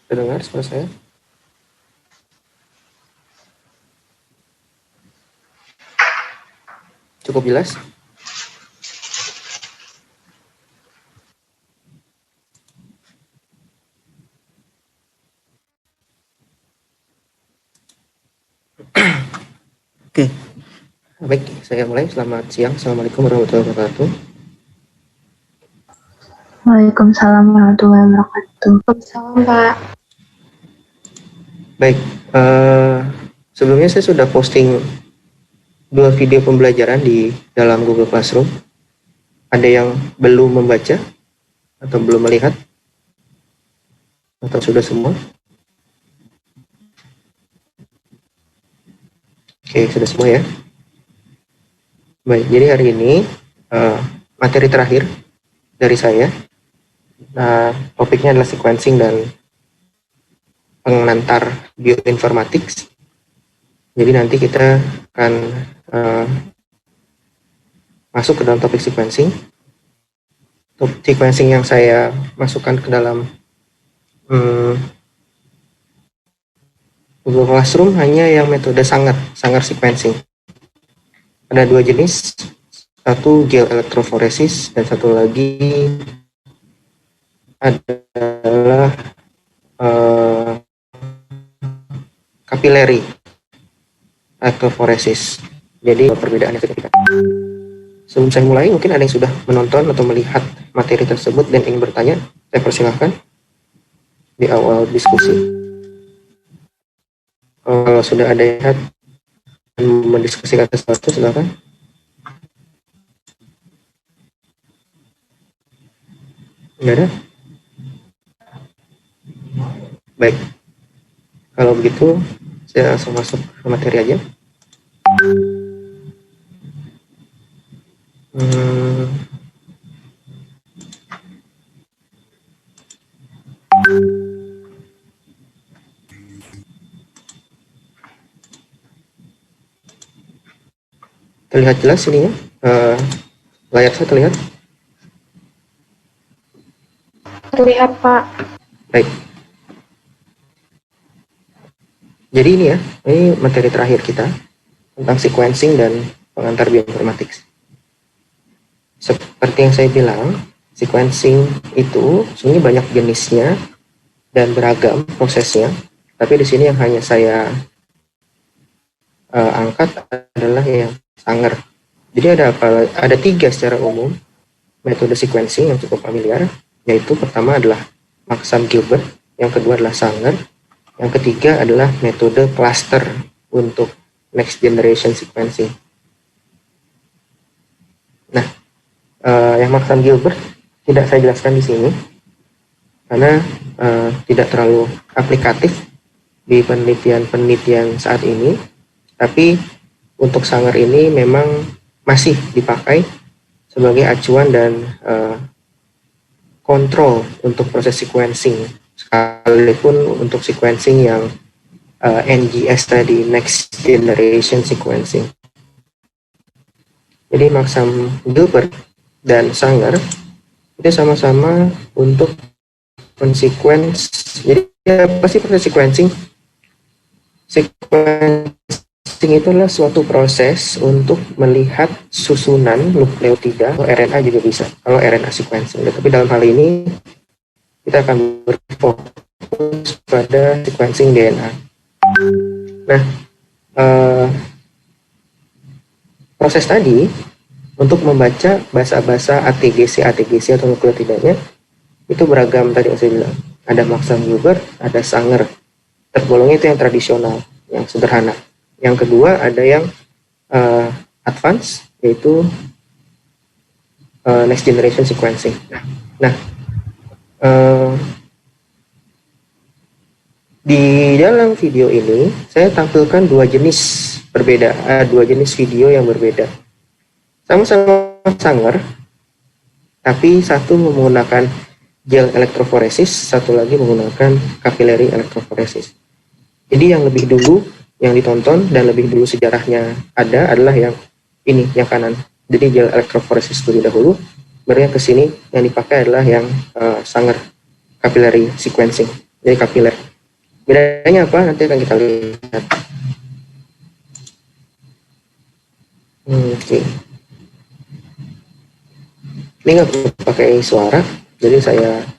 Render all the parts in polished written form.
Terdengar suara saya? Cukup jelas? Oke, baik, saya mulai. Selamat siang. Assalamualaikum warahmatullahi wabarakatuh. Waalaikumsalam warahmatullahi wabarakatuh. Waalaikumsalam, Pak. Baik, sebelumnya saya sudah posting 2 video pembelajaran di dalam Google Classroom. Ada yang belum membaca atau belum melihat? Atau sudah semua? Oke, sudah semua ya. Baik, jadi hari ini materi terakhir dari saya. Nah, topiknya adalah sequencing dan pengantar bioinformatics. Jadi nanti kita akan masuk ke dalam topik sequencing. Sequencing yang saya masukkan ke dalam Google Classroom hanya yang metode Sanger sequencing. Ada 2 jenis, satu gel electrophoresis dan satu lagi adalah capillary electrophoresis. Jadi perbedaannya signifikan. Sebelum saya mulai, mungkin ada yang sudah menonton atau melihat materi tersebut dan ingin bertanya, saya persilahkan di awal diskusi. Kalau sudah ada yang lihat dan mendiskusikan sesuatu, silakan. Enggak ada? Baik. Kalau begitu, saya langsung masuk ke materi aja. Terlihat jelas ininya? Layar saya terlihat? Terlihat, Pak. Baik. Jadi ini ya, ini materi terakhir kita tentang sequencing dan pengantar bioinformatics. Seperti yang saya bilang, sequencing itu sebenarnya banyak jenisnya dan beragam prosesnya. Tapi di sini yang hanya saya angkat adalah yang Sanger. Jadi ada 3 secara umum metode sequencing yang cukup familiar, yaitu pertama adalah Maxam-Gilbert, yang kedua adalah Sanger, yang ketiga adalah metode cluster untuk next generation sequencing. Nah, yang Maxam-Gilbert tidak saya jelaskan di sini karena tidak terlalu aplikatif di penelitian saat ini, tapi untuk Sanger ini memang masih dipakai sebagai acuan dan kontrol untuk proses sequencing, sekalipun untuk sequencing yang NGS tadi, next generation sequencing. Jadi Maxam-Gilbert dan Sanger itu sama-sama untuk mensequence. Jadi apa sih proses sequencing? Sequencing itu adalah suatu proses untuk melihat susunan nukleotida, atau RNA juga bisa, kalau RNA sequencing. Tapi dalam hal ini kita akan berfokus pada sequencing DNA. Nah, proses tadi untuk membaca basa-basa ATGC atau nukleotidanya itu beragam tadi yang saya bilang. Ada Maxam-Gilbert, ada Sanger. Tergolongnya itu yang tradisional, yang sederhana. Yang kedua ada yang advance, yaitu next generation sequencing. Nah, di dalam video ini saya tampilkan 2 jenis berbeda, 2 jenis video yang berbeda. Sama-sama Sanger, tapi satu menggunakan gel electrophoresis, satu lagi menggunakan capillary electrophoresis. Jadi yang lebih dulu yang ditonton dan lebih dulu sejarahnya adalah yang ini, yang kanan. Jadi gel electrophoresis terlebih dahulu, baru yang ke sini yang dipakai adalah yang Sanger capillary sequencing. jadi kapiler. Bedanya apa? Nanti akan kita lihat. Oke. Ini nggak perlu pakai suara, jadi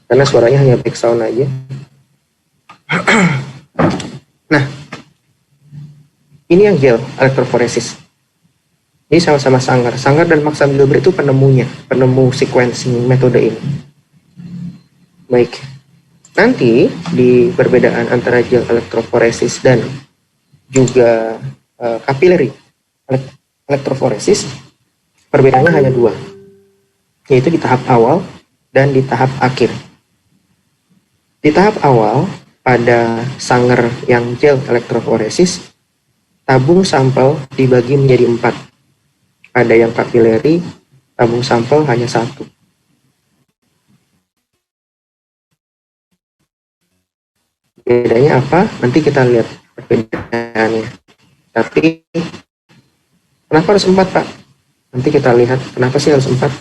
karena suaranya hanya back sound aja. Nah, ini yang gel elektroforesis. Ini sama-sama Sanger. Sanger dan Max Gilbert itu penemu sequencing metode ini. Baik. Nanti di perbedaan antara gel elektroforesis dan juga capillary elektroforesis, perbedaannya hanya dua, yaitu di tahap awal dan di tahap akhir. Di tahap awal, pada Sanger yang gel elektroforesis, tabung sampel dibagi menjadi 4. Ada yang capillary, tabung sampel hanya 1. Bedanya apa? Nanti kita lihat perbedaannya. Tapi kenapa harus 4, Pak? Nanti kita lihat kenapa sih harus 4.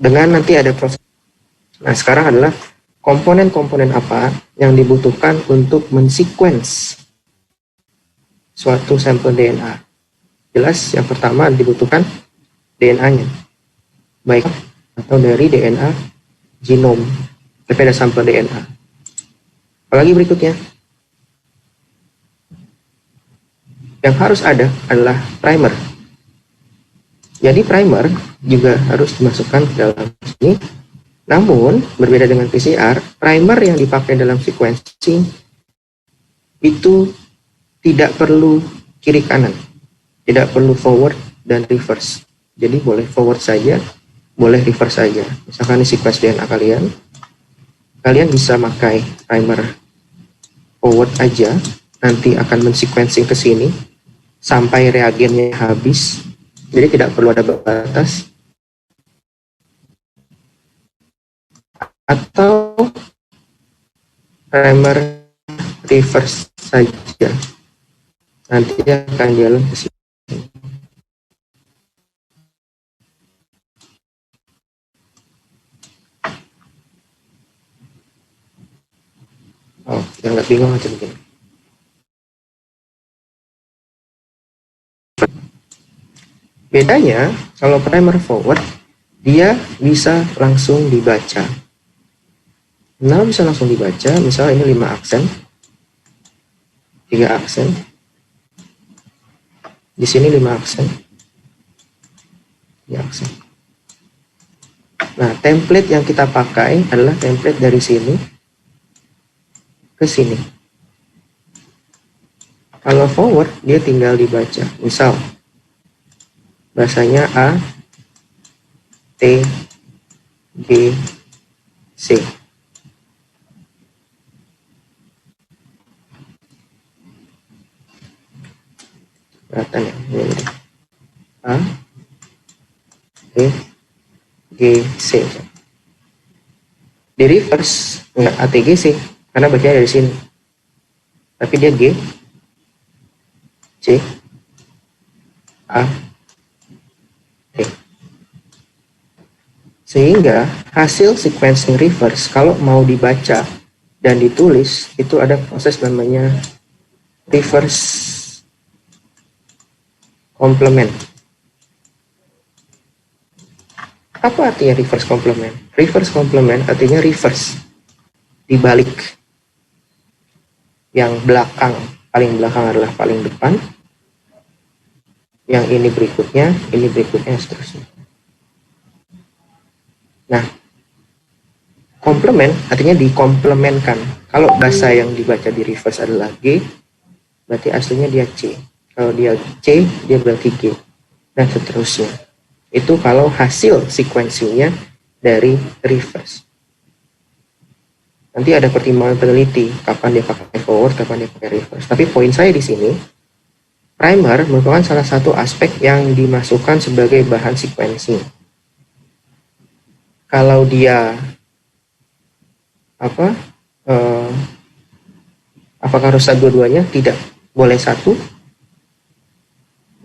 Dengan nanti ada proses. Nah, sekarang adalah komponen-komponen apa yang dibutuhkan untuk mensequence suatu sampel DNA. Jelas yang pertama dibutuhkan DNA-nya, baik atau dari DNA genom, tapi ada sampel DNA. Apalagi berikutnya, yang harus ada adalah primer. Jadi primer juga harus dimasukkan ke dalam sini. Namun berbeda dengan PCR, primer yang dipakai dalam sequencing itu tidak perlu kiri kanan. Tidak perlu forward dan reverse. Jadi boleh forward saja, boleh reverse saja. Misalkan di sequence DNA kalian bisa pakai primer forward aja, nanti akan mensequencing ke sini sampai reagennya habis. Jadi tidak perlu ada batas. Atau primer reverse saja, nanti akan jalan ke sini. Oh, yang nggak bingung aja begini. Bedanya, kalau primer forward, dia bisa langsung dibaca. Nah, bisa langsung dibaca, misalnya ini 5 aksen, 3 aksen, di sini 5 aksen, 3 aksen. Nah, template yang kita pakai adalah template dari sini ke sini. Kalau forward, dia tinggal dibaca. Misal, bahasanya A, T, B, C. Kelihatan ya? Ini. A, T, G, C. Di reverse, enggak A, T, G, C. Karena bacanya dari sini. Tapi dia G, C, A, T. Sehingga hasil sequencing reverse kalau mau dibaca dan ditulis itu ada proses namanya reverse complement. Apa artinya reverse complement? Reverse complement artinya reverse, dibalik. Yang belakang, paling belakang adalah paling depan. Yang ini berikutnya, seterusnya. Nah, komplement artinya dikomplementkan. Kalau bahasa yang dibaca di reverse adalah G, berarti aslinya dia C. Kalau dia C, dia berarti G. Dan seterusnya. Itu kalau hasil sequencingnya dari reverse. Nanti ada pertimbangan peneliti, kapan dia pakai forward, kapan dia pakai reverse. Tapi poin saya di sini, primer merupakan salah satu aspek yang dimasukkan sebagai bahan sequencing. Kalau dia apakah harus dua-duanya? Tidak, boleh satu,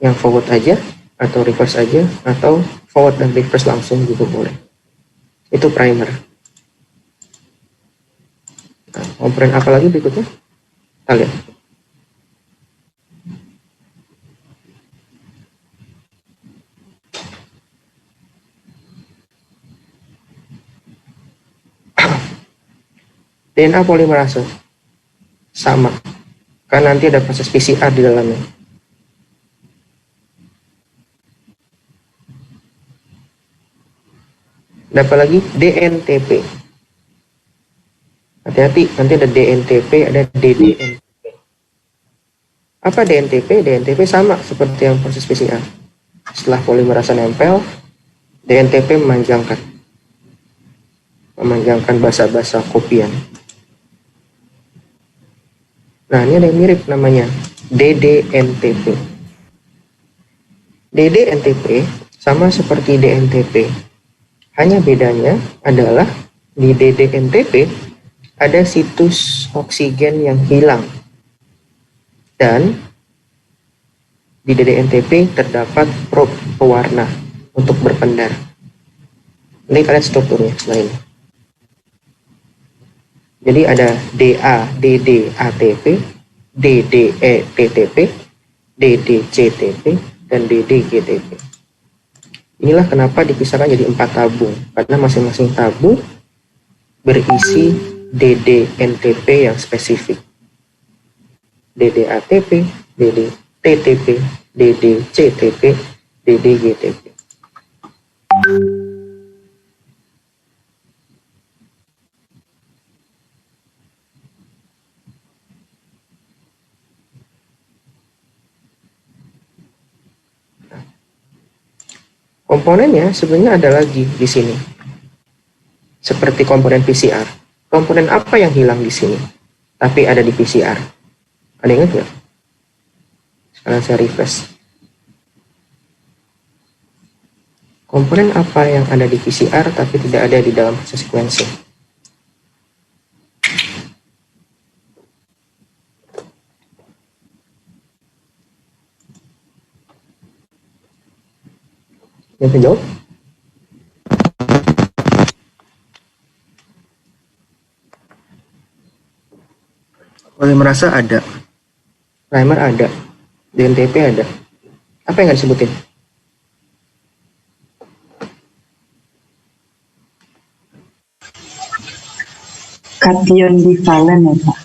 yang forward aja, atau reverse aja, atau forward dan reverse langsung juga boleh. Itu primer. Nah, komponen apa lagi berikutnya? Kita lihat. DNA polimerase sama, kan nanti ada proses PCR di dalamnya. Ada apa lagi? DNTP. Hati-hati, nanti ada DNTP, ada DDNTP. Apa DNTP? DNTP sama seperti yang proses PCR. Setelah polimerase nempel, DNTP memanjangkan basa-basa kopian. Nah, ini ada yang mirip namanya DDNTP. DDNTP sama seperti DNTP. Hanya bedanya adalah di DDNTP ada situs oksigen yang hilang. Dan di DDNTP terdapat probe pewarna untuk berpendar. Ini kalian strukturnya selain. Jadi ada DA, DD, ATP, DDE, TTP, DDCTP, dan DDGTP. Inilah kenapa dipisahkan jadi 4 tabung, karena masing-masing tabung berisi DDNTP yang spesifik. DDATP, DDTTP, DDCTP, DDGTP. Komponennya sebenarnya ada lagi di sini. Seperti komponen PCR. Komponen apa yang hilang di sini? Tapi ada di PCR. Ada yang ingat nggak? Sekarang saya refresh. Komponen apa yang ada di PCR tapi tidak ada di dalam proses sequencing? Yang menjawab? Polimerase ada, primer ada, DNTP ada. Apa yang nggak disebutin? Kation divalen ya Pak.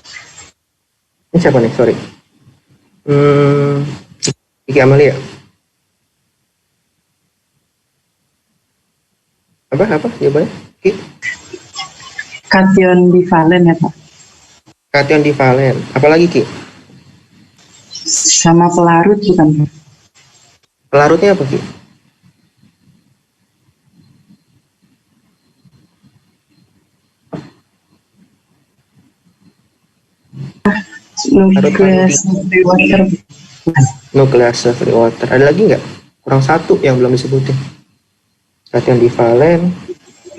Ini siapa nih? Sorry. Kiki Amalia. Apa jawabannya? Ki? Kation divalen ya Pak. Kation divalen. Apalagi Ki? Sama pelarut bukan Pak? Pelarutnya apa Ki? Nucleus water. Nucleus free water. Ada lagi nggak? Kurang satu yang belum disebutin. Kation divalen,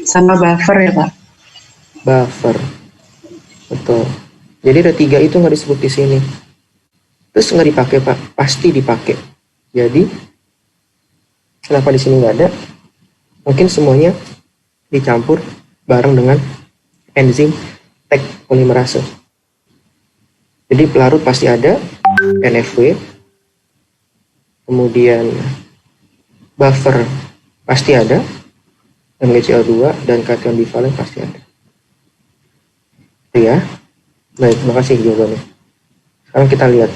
Sama buffer ya Pak. buffer. Betul. Jadi ada 3 itu nggak disebut di sini. Terus nggak dipakai Pak? Pasti dipakai. Jadi kenapa di sini nggak ada? Mungkin semuanya dicampur bareng dengan enzim Taq polimerase. Jadi pelarut pasti ada, NFW, kemudian buffer pasti ada, MgCl2, dan kation divalen pasti ada. Itu ya. Baik, terima kasih jawabannya. Sekarang kita lihat.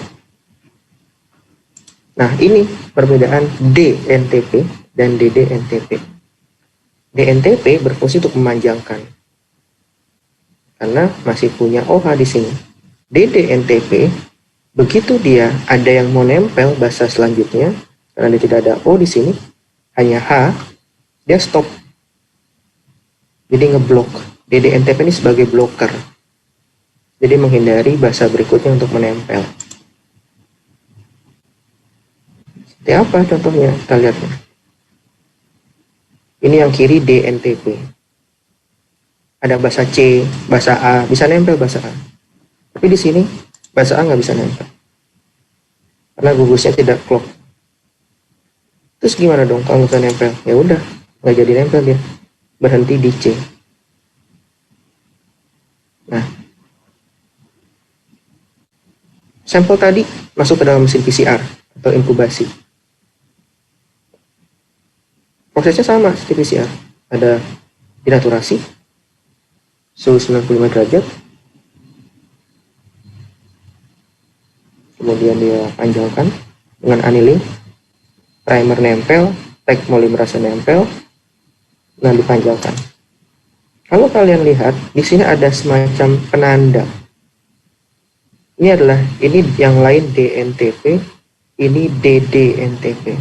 Nah, ini perbedaan DNTP dan DDNTP. DNTP berfungsi untuk memanjangkan, karena masih punya OH di sini. DDNTP, begitu dia ada yang mau nempel basa selanjutnya, karena dia tidak ada O di sini, hanya H, dia stop. Jadi ngeblok. DDNTP ini sebagai blocker. Jadi menghindari basa berikutnya untuk menempel. Seperti apa contohnya? Kita lihat. Ini yang kiri DNTP. Ada basa C, basa A, bisa nempel basa A. Tapi di sini basa A nggak bisa nempel. Karena gugusnya tidak klop. Terus gimana dong kalau nggak nempel? Ya udah, nggak jadi nempel dia. Berhenti di C. Nah, sampel tadi masuk ke dalam mesin PCR atau inkubasi. Prosesnya sama seperti PCR. Ada denaturasi, suhu 95 derajat, kemudian dia panjangkan dengan annealing, primer nempel, tag polimerase nempel, nah dipanjangkan. Kalau kalian lihat, di sini ada semacam penanda. Ini yang lain DNTP, ini DDNTP.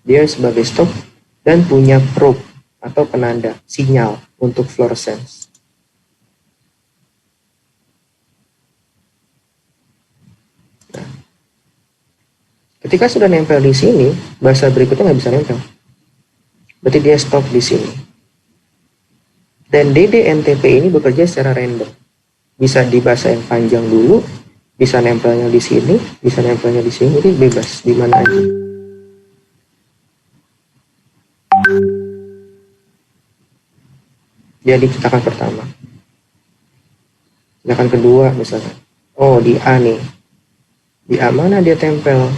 Dia sebagai stop dan punya probe atau penanda, sinyal untuk fluorescence. Nah, ketika sudah nempel di sini, basa berikutnya nggak bisa nempel. Berarti dia stop di sini. Dan DDNTP ini bekerja secara random. Bisa di basa yang panjang dulu, bisa nempelnya di sini, bisa nempelnya di sini, jadi bebas di mana aja. Jadi cetakan pertama, cetakan kedua misalkan, oh di A nih, di A mana dia tempel?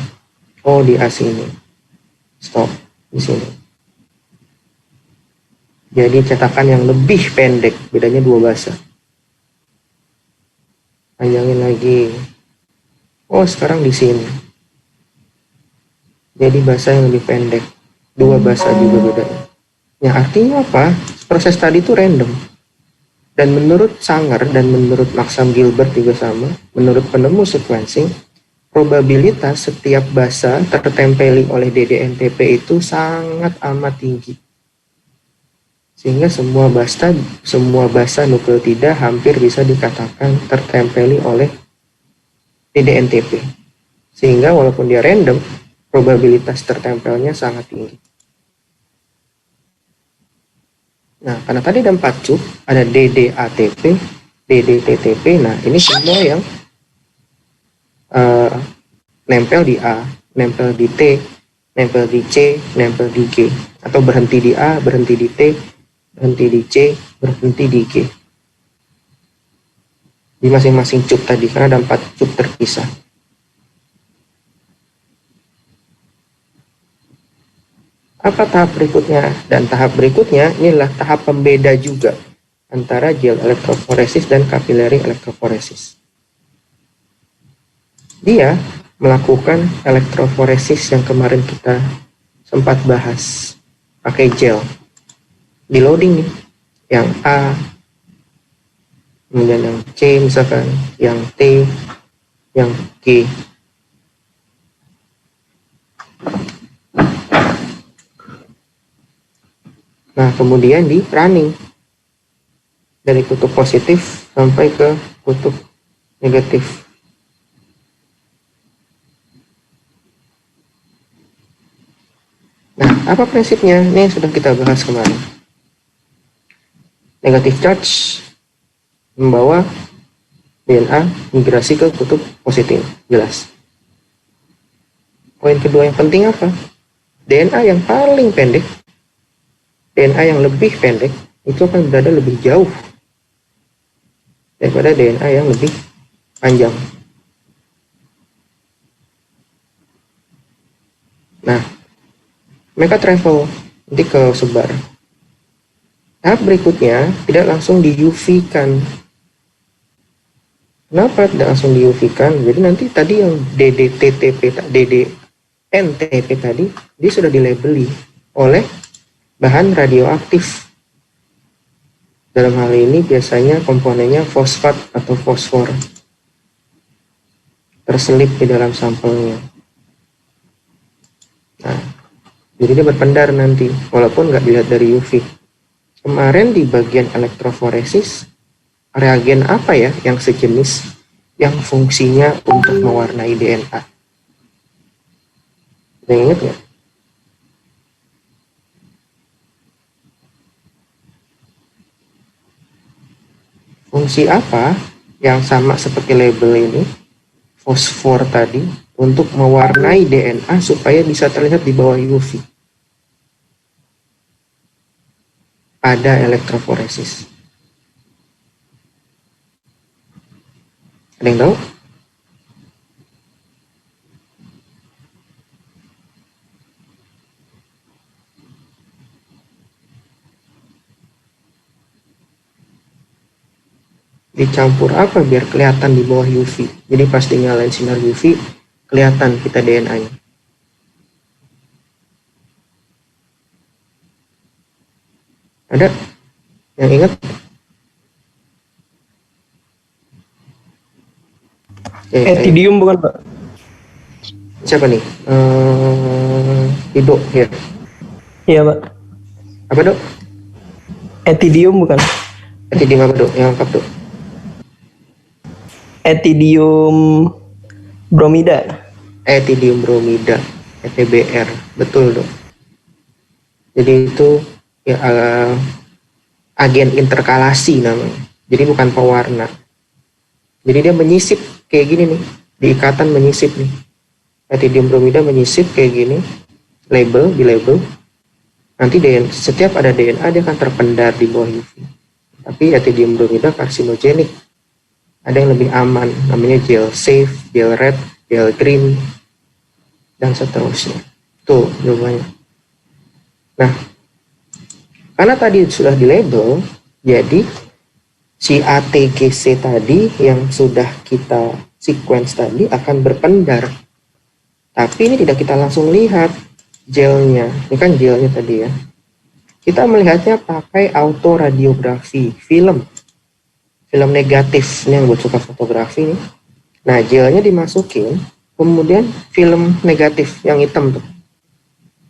Oh di A sini, stop di sini. Jadi cetakan yang lebih pendek, bedanya 2 basa. Panjangin lagi. Oh sekarang di sini. Jadi basa yang lebih pendek. 2 basa juga bedanya. Ya artinya apa? Proses tadi itu random. Dan menurut Sanger dan menurut Maxam Gilbert juga sama, menurut penemu sequencing, probabilitas setiap basa tertempeli oleh DDNTP itu sangat amat tinggi. Sehingga semua basa nukleotida hampir bisa dikatakan tertempeli oleh DDNTP. Sehingga walaupun dia random, probabilitas tertempelnya sangat tinggi. Nah, karena tadi ada 4 cup, ada DDATP, DDTTP, nah ini semua yang nempel di A, nempel di T, nempel di C, nempel di G. Atau berhenti di A, berhenti di T, berhenti di C, berhenti di G. Di masing-masing cup tadi, karena ada 4 cup terpisah. Apa tahap berikutnya? Dan tahap berikutnya inilah tahap pembeda juga antara gel elektroforesis dan capillary elektroforesis. Dia melakukan elektroforesis yang kemarin kita sempat bahas pakai gel. Di loading nih, yang A, kemudian yang C misalkan, yang T, yang G. Nah, kemudian di running dari kutub positif sampai ke kutub negatif. Nah, apa prinsipnya? Ini yang sudah kita bahas kemarin. Negative charge membawa DNA migrasi ke kutub positif, jelas. Poin kedua yang penting apa? DNA yang paling pendek, DNA yang lebih pendek, itu akan berada lebih jauh daripada DNA yang lebih panjang. Nah, mereka travel nanti ke sebar. Tahap berikutnya tidak langsung di UV-kan. Kenapa tidak langsung di UV-kan? Jadi nanti tadi yang DDNTP tadi, dia sudah dilabeli oleh bahan radioaktif. Dalam hal ini biasanya komponennya fosfat atau fosfor terselip di dalam sampelnya. Nah, jadi dia berpendar nanti, walaupun nggak dilihat dari UV. Kemarin di bagian elektroforesis, reagen apa ya yang sejenis, yang fungsinya untuk mewarnai DNA? Ada yang ingat nggak? Fungsi apa yang sama seperti label ini, fosfor tadi, untuk mewarnai DNA supaya bisa terlihat di bawah UV? Pada elektroforesis. Ada yang tahu? dicampur apa biar kelihatan di bawah UV. Jadi pas dinyalain sinar UV kelihatan kita DNA-nya. Ada yang ingat? Etidium bukan Pak? Siapa nih? Ido ya. Iya Pak. Apa Dok? Etidium bukan? Etidium apa Dok? Yang lengkap Dok. Etidium bromida. Etidium bromida, ETBR, betul Dok. Jadi itu ya agen interkalasi namanya. Jadi bukan pewarna. Jadi dia menyisip kayak gini nih, di ikatan menyisip nih. Etidium bromida menyisip kayak gini, di label. Nanti setiap ada DNA dia akan terpendar di bawah UV. Tapi etidium bromida karsinogenik. Ada yang lebih aman, namanya gel safe, gel red, gel green, dan seterusnya. Tuh jawabannya. Nah, karena tadi sudah di label, jadi si ATGC tadi yang sudah kita sequence tadi akan berpendar. Tapi ini tidak kita langsung lihat gelnya. Ini kan gelnya tadi ya. Kita melihatnya pakai autoradiografi, film negatif. Ini yang buat suka fotografi nih. Nah, gelnya dimasukin, kemudian film negatif yang hitam tuh.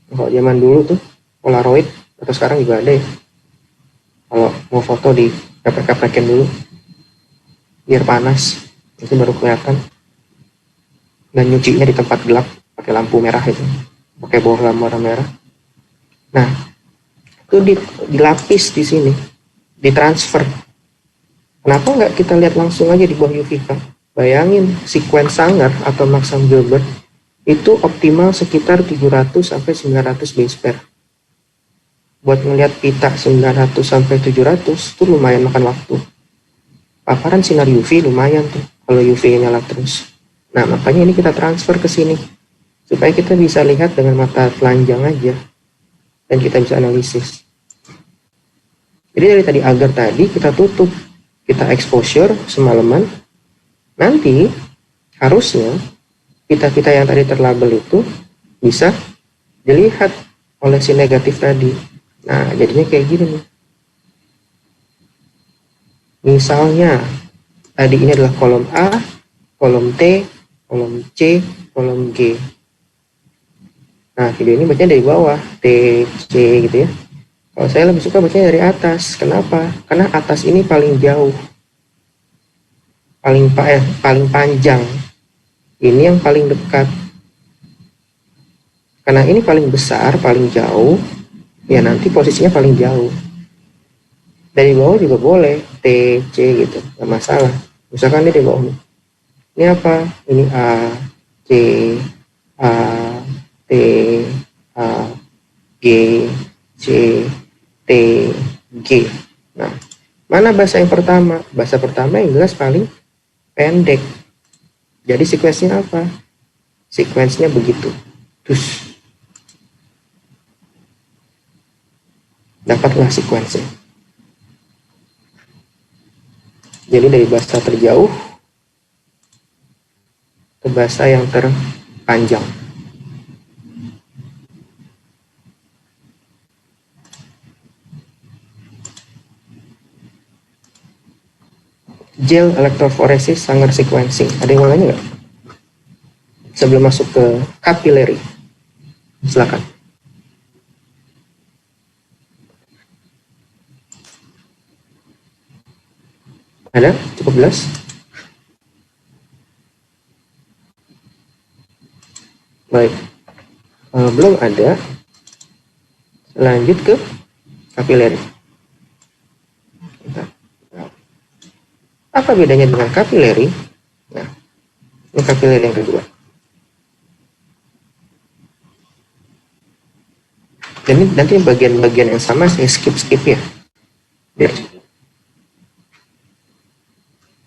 Kalau zaman dulu tuh Polaroid, atau sekarang juga ada ya. Kalau mau foto di keprek-keprekin dulu biar panas, itu baru kelihatan. Dan nyucinya di tempat gelap pakai lampu merah itu, pakai bawah lampu merah. Nah, itu dilapis di sini, ditransfer. Kenapa nggak kita lihat langsung aja di bawah UV kan? Bayangin sequence Sanger atau Maxam Gilbert itu optimal sekitar 700 sampai 900 base pair. Buat ngelihat pita 900 sampai 700 itu lumayan makan waktu. Paparan sinar UV lumayan tuh kalau UV nyala terus. Nah, makanya ini kita transfer ke sini supaya kita bisa lihat dengan mata telanjang aja dan kita bisa analisis. Jadi dari tadi agar tadi kita tutup, kita exposure semalaman. Nanti harusnya pita-pita yang tadi terlabel itu bisa dilihat oleh si negatif tadi. Nah, jadinya kayak gini nih. Misalnya tadi ini adalah kolom A, kolom T, kolom C, kolom G. Nah, video ini bacanya dari bawah, T, C gitu ya. Kalau saya lebih suka bacanya dari atas. Kenapa? Karena atas ini paling jauh, paling panjang. Ini yang paling dekat. Karena ini paling besar, paling jauh, ya nanti posisinya paling jauh. Dari bawah juga boleh, T, C gitu, nggak masalah. Misalkan ini di bawah nih. Ini apa? Ini A, C, A, T, A, G, C, T, G. Nah, mana bahasa yang pertama? Bahasa pertama yang jelas paling pendek. Jadi sequence-nya apa? Sequence-nya begitu. Terus dapatlah sequence-nya. Jadi dari bahasa terjauh ke bahasa yang terpanjang. Gel electrophoresis Sanger sequencing. Ada yang mau nanya nggak? Sebelum masuk ke capillary. Silakan. Ada? Cukup jelas? Baik. Belum ada. Lanjut ke capillary. Apa bedanya dengan capillary? Nah, ini capillary yang kedua. Dan ini nanti bagian-bagian yang sama saya skip ya. Biar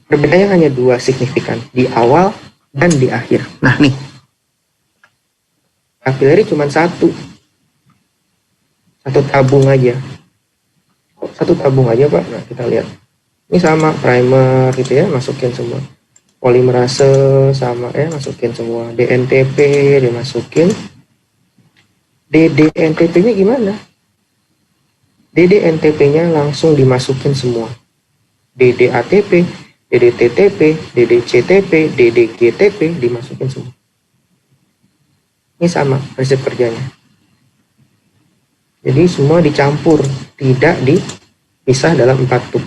perbedaannya hanya 2 signifikan, di awal dan di akhir. Nah nih, capillary cuma satu tabung aja. Satu tabung aja Pak. Nah kita lihat. Ini sama primer gitu ya, masukin semua. Polimerase sama ya, masukin semua. DNTP dimasukin. DDNTP-nya gimana? DDNTP-nya langsung dimasukin semua. DDATP, DDTTP, DDCTP, DDGTP dimasukin semua. Ini sama prinsip kerjanya. Jadi semua dicampur, tidak dipisah dalam 4 tub.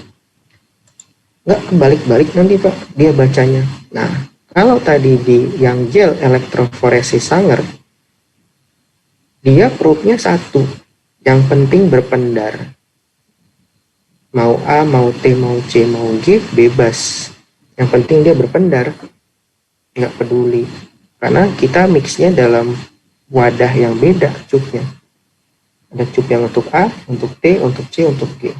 Nggak kebalik-balik nanti Pak, dia bacanya. Nah, kalau tadi di yang gel elektroforesis Sanger, dia probe-nya 1, yang penting berpendar. Mau A, mau T, mau C, mau G, bebas. Yang penting dia berpendar, nggak peduli. Karena kita mixnya dalam wadah yang beda cupnya. Ada cup yang untuk A, untuk T, untuk C, untuk G.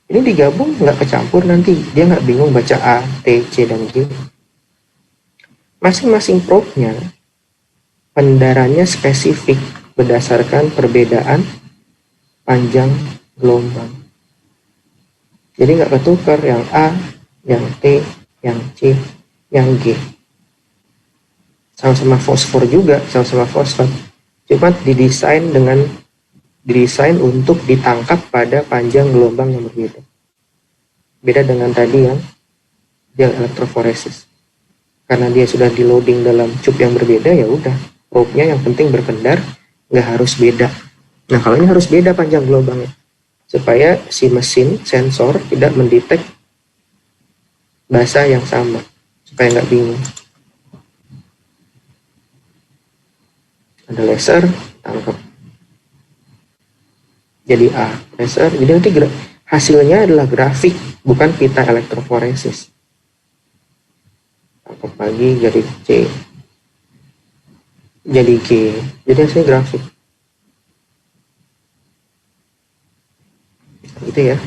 Ini digabung nggak kecampur nanti. Dia nggak bingung baca A, T, C, dan G. Masing-masing probe-nya, pendarannya spesifik berdasarkan perbedaan panjang gelombang. Jadi nggak ketukar yang A, yang T, yang C, yang G. Sama-sama fosfor juga, sama-sama fosfat. Cuma didesain untuk ditangkap pada panjang gelombang yang berbeda. Beda dengan tadi yang gel elektroforesis. Karena dia sudah di loading dalam cup yang berbeda, ya udah, probe-nya yang penting berpendar, nggak harus beda. Nah, kalau ini harus beda panjang gelombangnya, supaya si mesin sensor tidak mendetek bahasa yang sama, supaya nggak bingung. Ada laser, tangkap. Jadi A, laser. Jadi nanti hasilnya adalah grafik, bukan pita elektroforesis. Tangkap lagi jadi C, jadi G. Jadi hasilnya grafik. Gitu ya.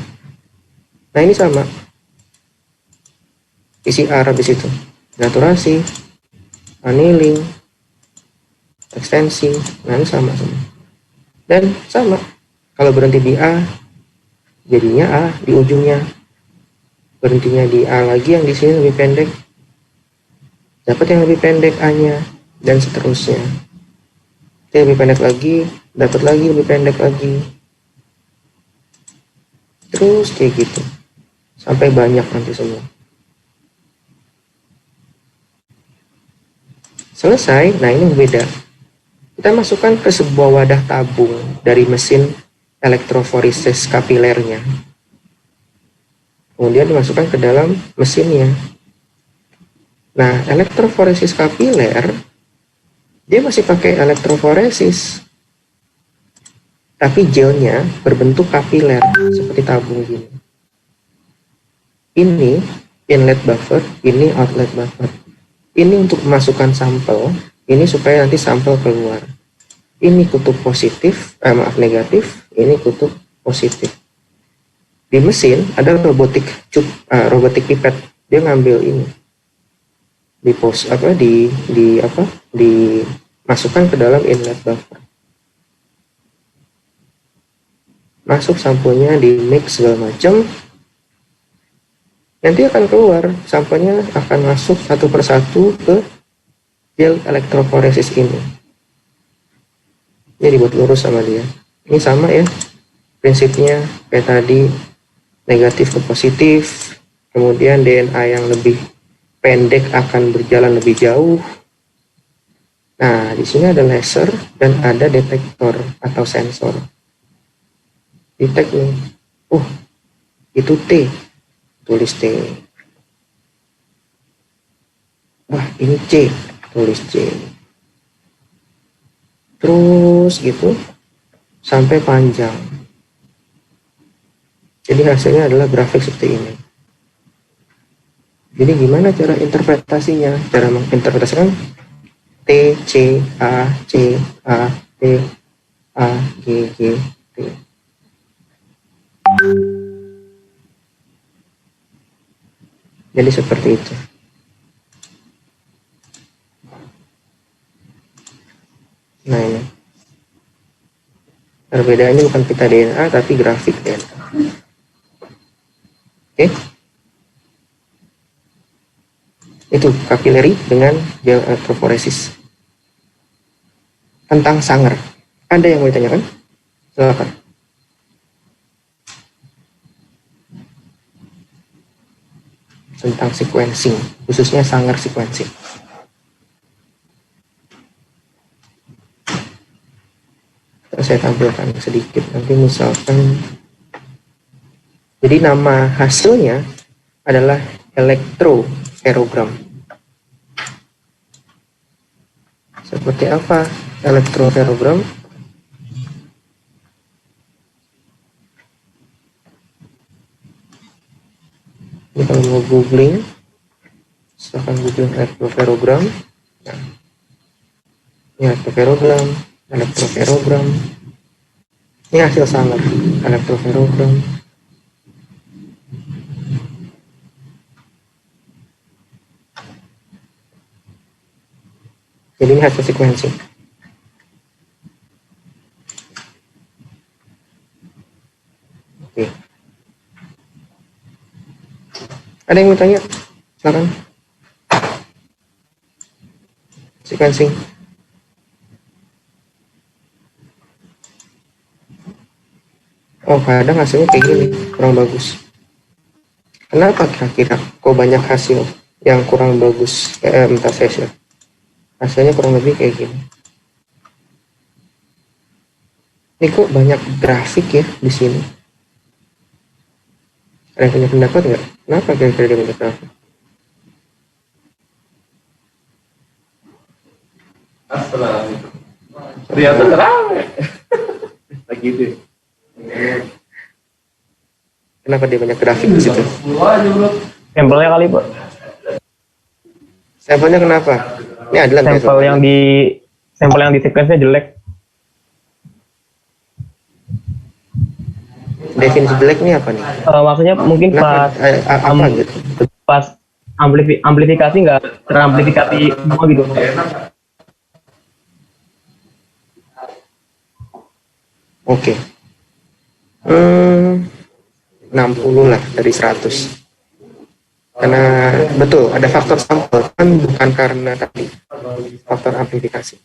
Nah ini sama. PCR habis itu. Naturasi, annealing, ekstensi. Nah ini sama. Dan sama. Kalau berhenti di A, jadinya A di ujungnya. Berhentinya di A lagi, yang di sini lebih pendek, dapat yang lebih pendek A-nya, dan seterusnya. Yang lebih pendek lagi, dapat lagi lebih pendek lagi. Terus kayak gitu. Sampai banyak nanti semua. Selesai, nah ini berbeda. Kita masukkan ke sebuah wadah tabung dari mesin elektroforesis kapilernya. Kemudian dimasukkan ke dalam mesinnya. Nah, elektroforesis kapiler, dia masih pakai elektroforesis. Tapi gelnya berbentuk kapiler, seperti tabung gini. Ini inlet buffer, ini outlet buffer. Ini untuk memasukkan sampel, ini supaya nanti sampel keluar. Ini kutub positif, negatif, ini kutub positif. Di mesin ada robotik pipet, dia ngambil ini, dimasukkan ke dalam inlet buffer. Masuk sampelnya, di mix segala macam. Nanti akan keluar, sampelnya akan masuk satu persatu ke gel elektroforesis ini. Ini dibuat lurus sama dia. Ini sama ya, prinsipnya kayak tadi, negatif ke positif, kemudian DNA yang lebih pendek akan berjalan lebih jauh. Nah, di sini ada laser dan ada detektor atau sensor. Detek nih, itu T, tulis T. Wah, ini C, tulis C. Terus gitu sampai panjang. Jadi hasilnya adalah grafik seperti ini. Jadi gimana cara interpretasinya? Cara menginterpretasikan T, C, A, C, A, T, A, G, G, T. Jadi seperti itu. Nah ini. Perbedaannya bukan pita DNA tapi grafik DNA. Oke. Itu kapileri dengan gel elektroforesis. Tentang Sanger, ada yang mau ditanyakan? Silakan. Tentang sequencing, khususnya Sanger sequencing. Saya tampilkan sedikit. Nanti misalkan, jadi nama hasilnya adalah elektroferogram. Seperti apa elektroferogram? Ini kalau mau googling, silahkan googling elektroferogram. Nah, ini elektroferogram. Ini hasil Sanger, elektroferogram. Jadi ini hasil sequencing. Oke. Ada yang mau tanya? Silakan. Sequencing. Oh, kadang hasilnya kayak gini, kurang bagus. Kenapa kira-kira kok banyak hasil yang kurang bagus? Bentar saya share. Hasilnya kurang lebih kayak gini. Ini kok banyak grafik ya di sini? Ada yang punya pendapat nggak? Kenapa kira-kira dia banyak grafik? Ternyata terang. Lagi deh. Kenapa dia banyak grafik di situ? Sampelnya kali Pak. Sampelnya kenapa? Ini adalah sampel yang di sequence-nya jelek. Definisi jelek ini apa nih? Maksudnya mungkin Kenapa? Apa gitu? pas amplifikasi nggak teramplifikasi semua gitu. Oke. 60 lah dari 100. Karena betul ada faktor sampel, kan bukan karena tadi faktor amplifikasi.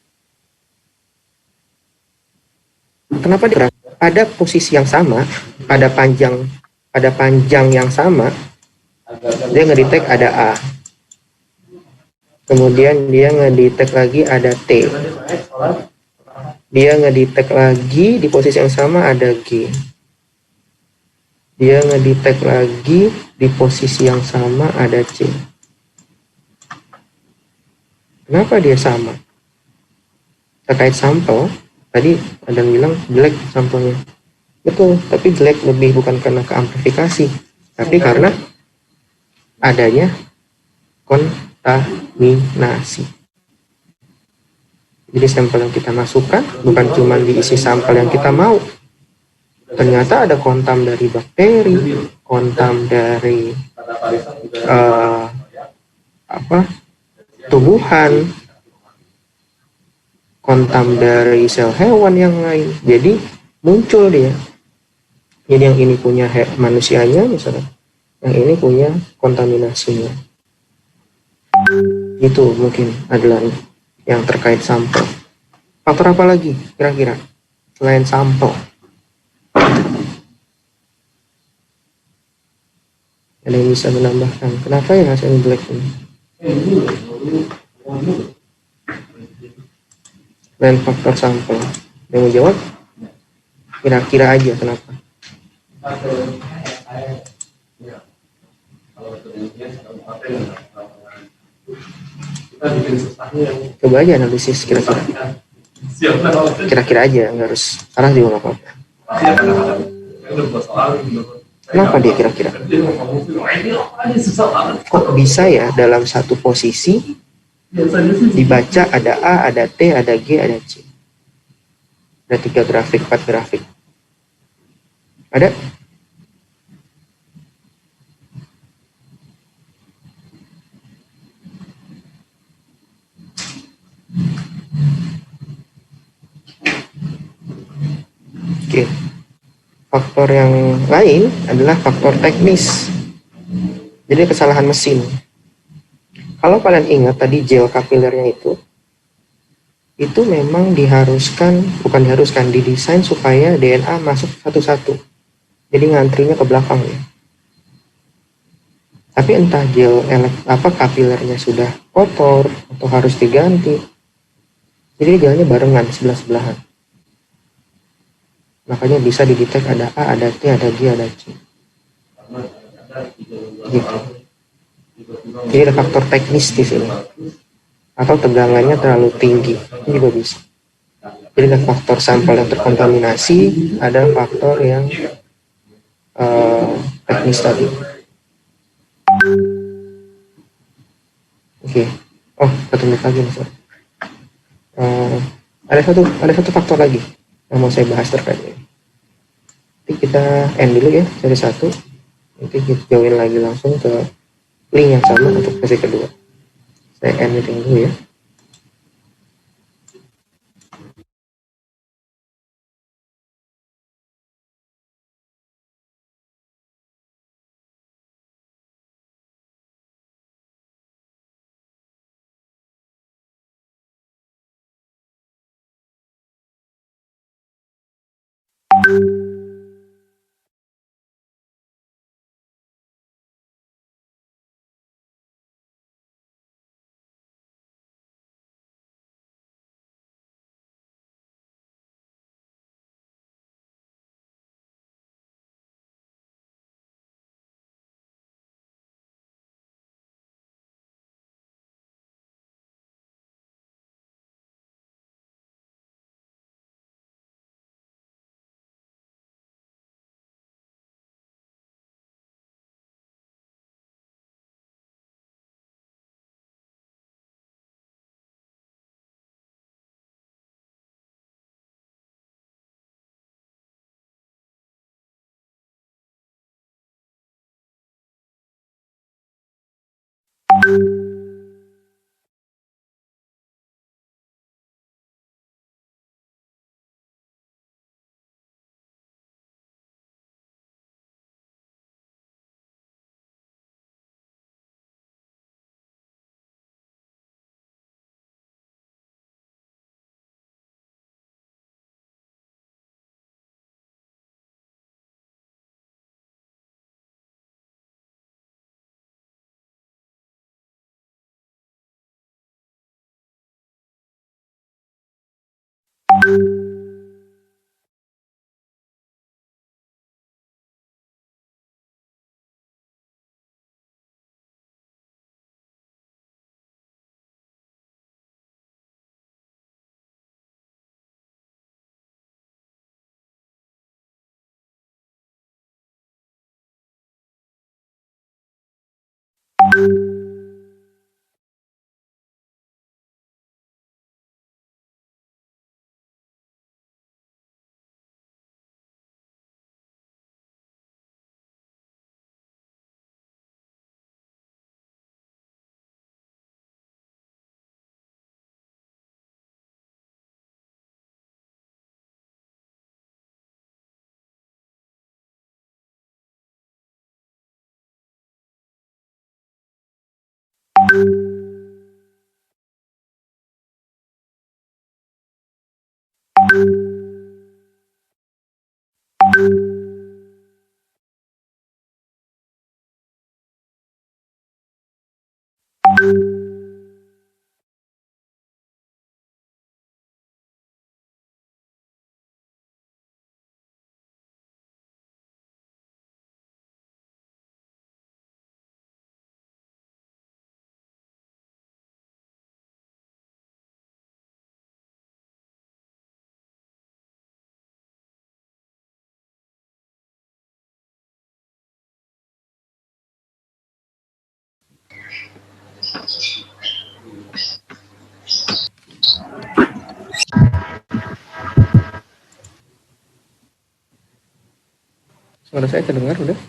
Kenapa dia pada posisi yang sama, pada panjang yang sama, dia ngedetect ada A. Kemudian dia ngedetect lagi ada T. Dia ngedetect lagi di posisi yang sama ada G. Dia ngedetect lagi di posisi yang sama ada C. Kenapa dia sama? Terkait sampel, tadi ada yang bilang jelek sampelnya. Betul, tapi jelek lebih bukan karena keamplifikasi, tapi karena adanya kontaminasi. Jadi sampel yang kita masukkan bukan cuma diisi sampel yang kita mau. Ternyata ada kontam dari bakteri, kontam dari tumbuhan, kontam dari sel hewan yang lain. Jadi muncul dia. Jadi yang ini punya manusianya misalnya, yang ini punya kontaminasinya. Itu mungkin adalah yang terkait sampel. Faktor apa lagi kira-kira selain sampel? Ada yang bisa menambahkan kenapa ya hasilnya jelek ini? Dan faktor sampel. Yang mau jawab? Kira-kira aja kenapa? Coba aja analisis kira-kira. Kira-kira aja, nggak harus salah juga nggak apa-apa. Kenapa dia kira-kira? Kok bisa ya dalam satu posisi dibaca ada A, ada T, ada G, ada C. Ada 3 grafik, 4 grafik. Ada? Oke. Faktor yang lain adalah faktor teknis. Jadi kesalahan mesin. Kalau kalian ingat tadi gel kapilernya itu memang didesain supaya DNA masuk satu-satu. Jadi ngantrinya ke belakang ya. Tapi entah kapilernya sudah kotor atau harus diganti. Jadi jalannya barengan sebelah-sebelahan. Makanya bisa didetek ada A, ada T, ada G, ada C. Gitu. Jadi ada faktor teknis di sini. Atau tegangannya terlalu tinggi. Ini juga bisa. Jadi ada faktor sampel yang terkontaminasi, ada faktor yang teknis tadi. Oke. Oh, 1 menit lagi nih. Ada satu faktor lagi yang mau saya bahas terkait ini. Nanti kita end dulu ya, seri 1. Nanti kita join lagi langsung ke link yang sama untuk sesi kedua. Saya end meeting dulu ya. Suara saya terdengar udah?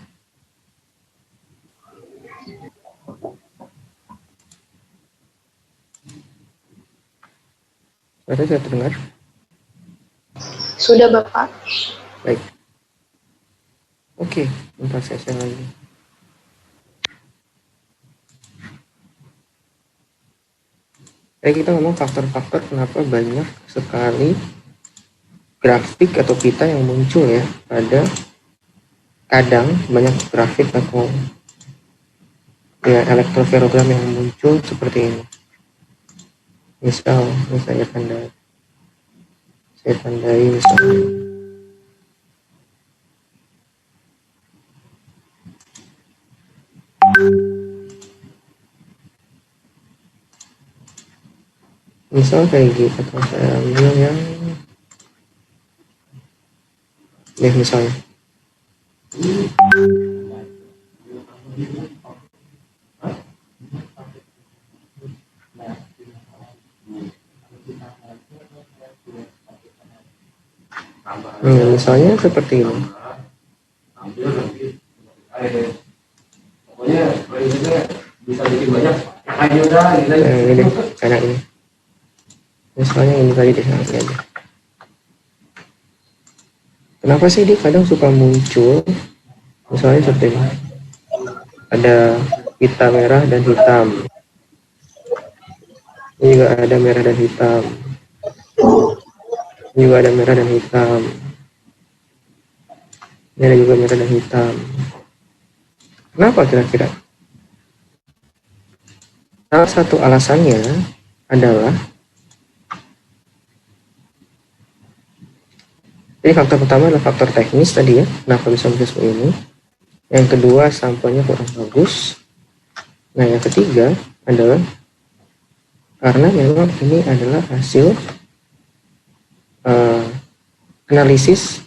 Suara saya terdengar? Sudah, Bapak. Baik. Oke, bentar saya share lagi. Jadi kita ngomong faktor-faktor kenapa banyak sekali grafik atau pita yang muncul ya pada kadang banyak grafik atau ya elektroferogram yang muncul seperti ini. Misal, ini saya tandai misalnya. Misal kayak gitu, atau saya ambil yang misalnya misalnya seperti ini. Pokoknya bisa bikin banyak. Ayo dah, Ini deh, kayak ini. Misalnya ini tadi deh, nanti aja. Kenapa sih dia kadang suka muncul? Misalnya seperti ini. Ada pita merah dan hitam. Ini juga ada merah dan hitam. Ini juga ada merah dan hitam. Ini ada juga merah dan hitam. Kenapa kira-kira? Salah satu alasannya adalah ini faktor pertama adalah faktor teknis tadi ya, kenapa bisa seperti ini. Yang kedua, sampelnya kurang bagus. Nah, yang ketiga adalah karena memang ini adalah hasil analisis,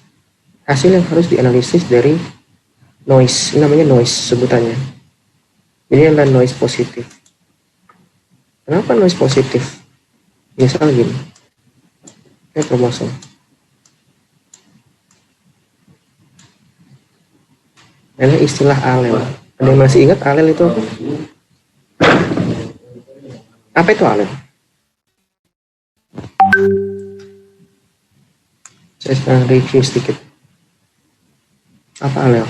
hasil yang harus dianalisis dari noise, namanya noise sebutannya. Jadi adalah noise positif. Kenapa noise positif? Misal gini, ini kromosom. Ada istilah alel. Ada yang masih ingat alel itu apa? Apa itu alel? Saya sekarang review sedikit. Apa alel?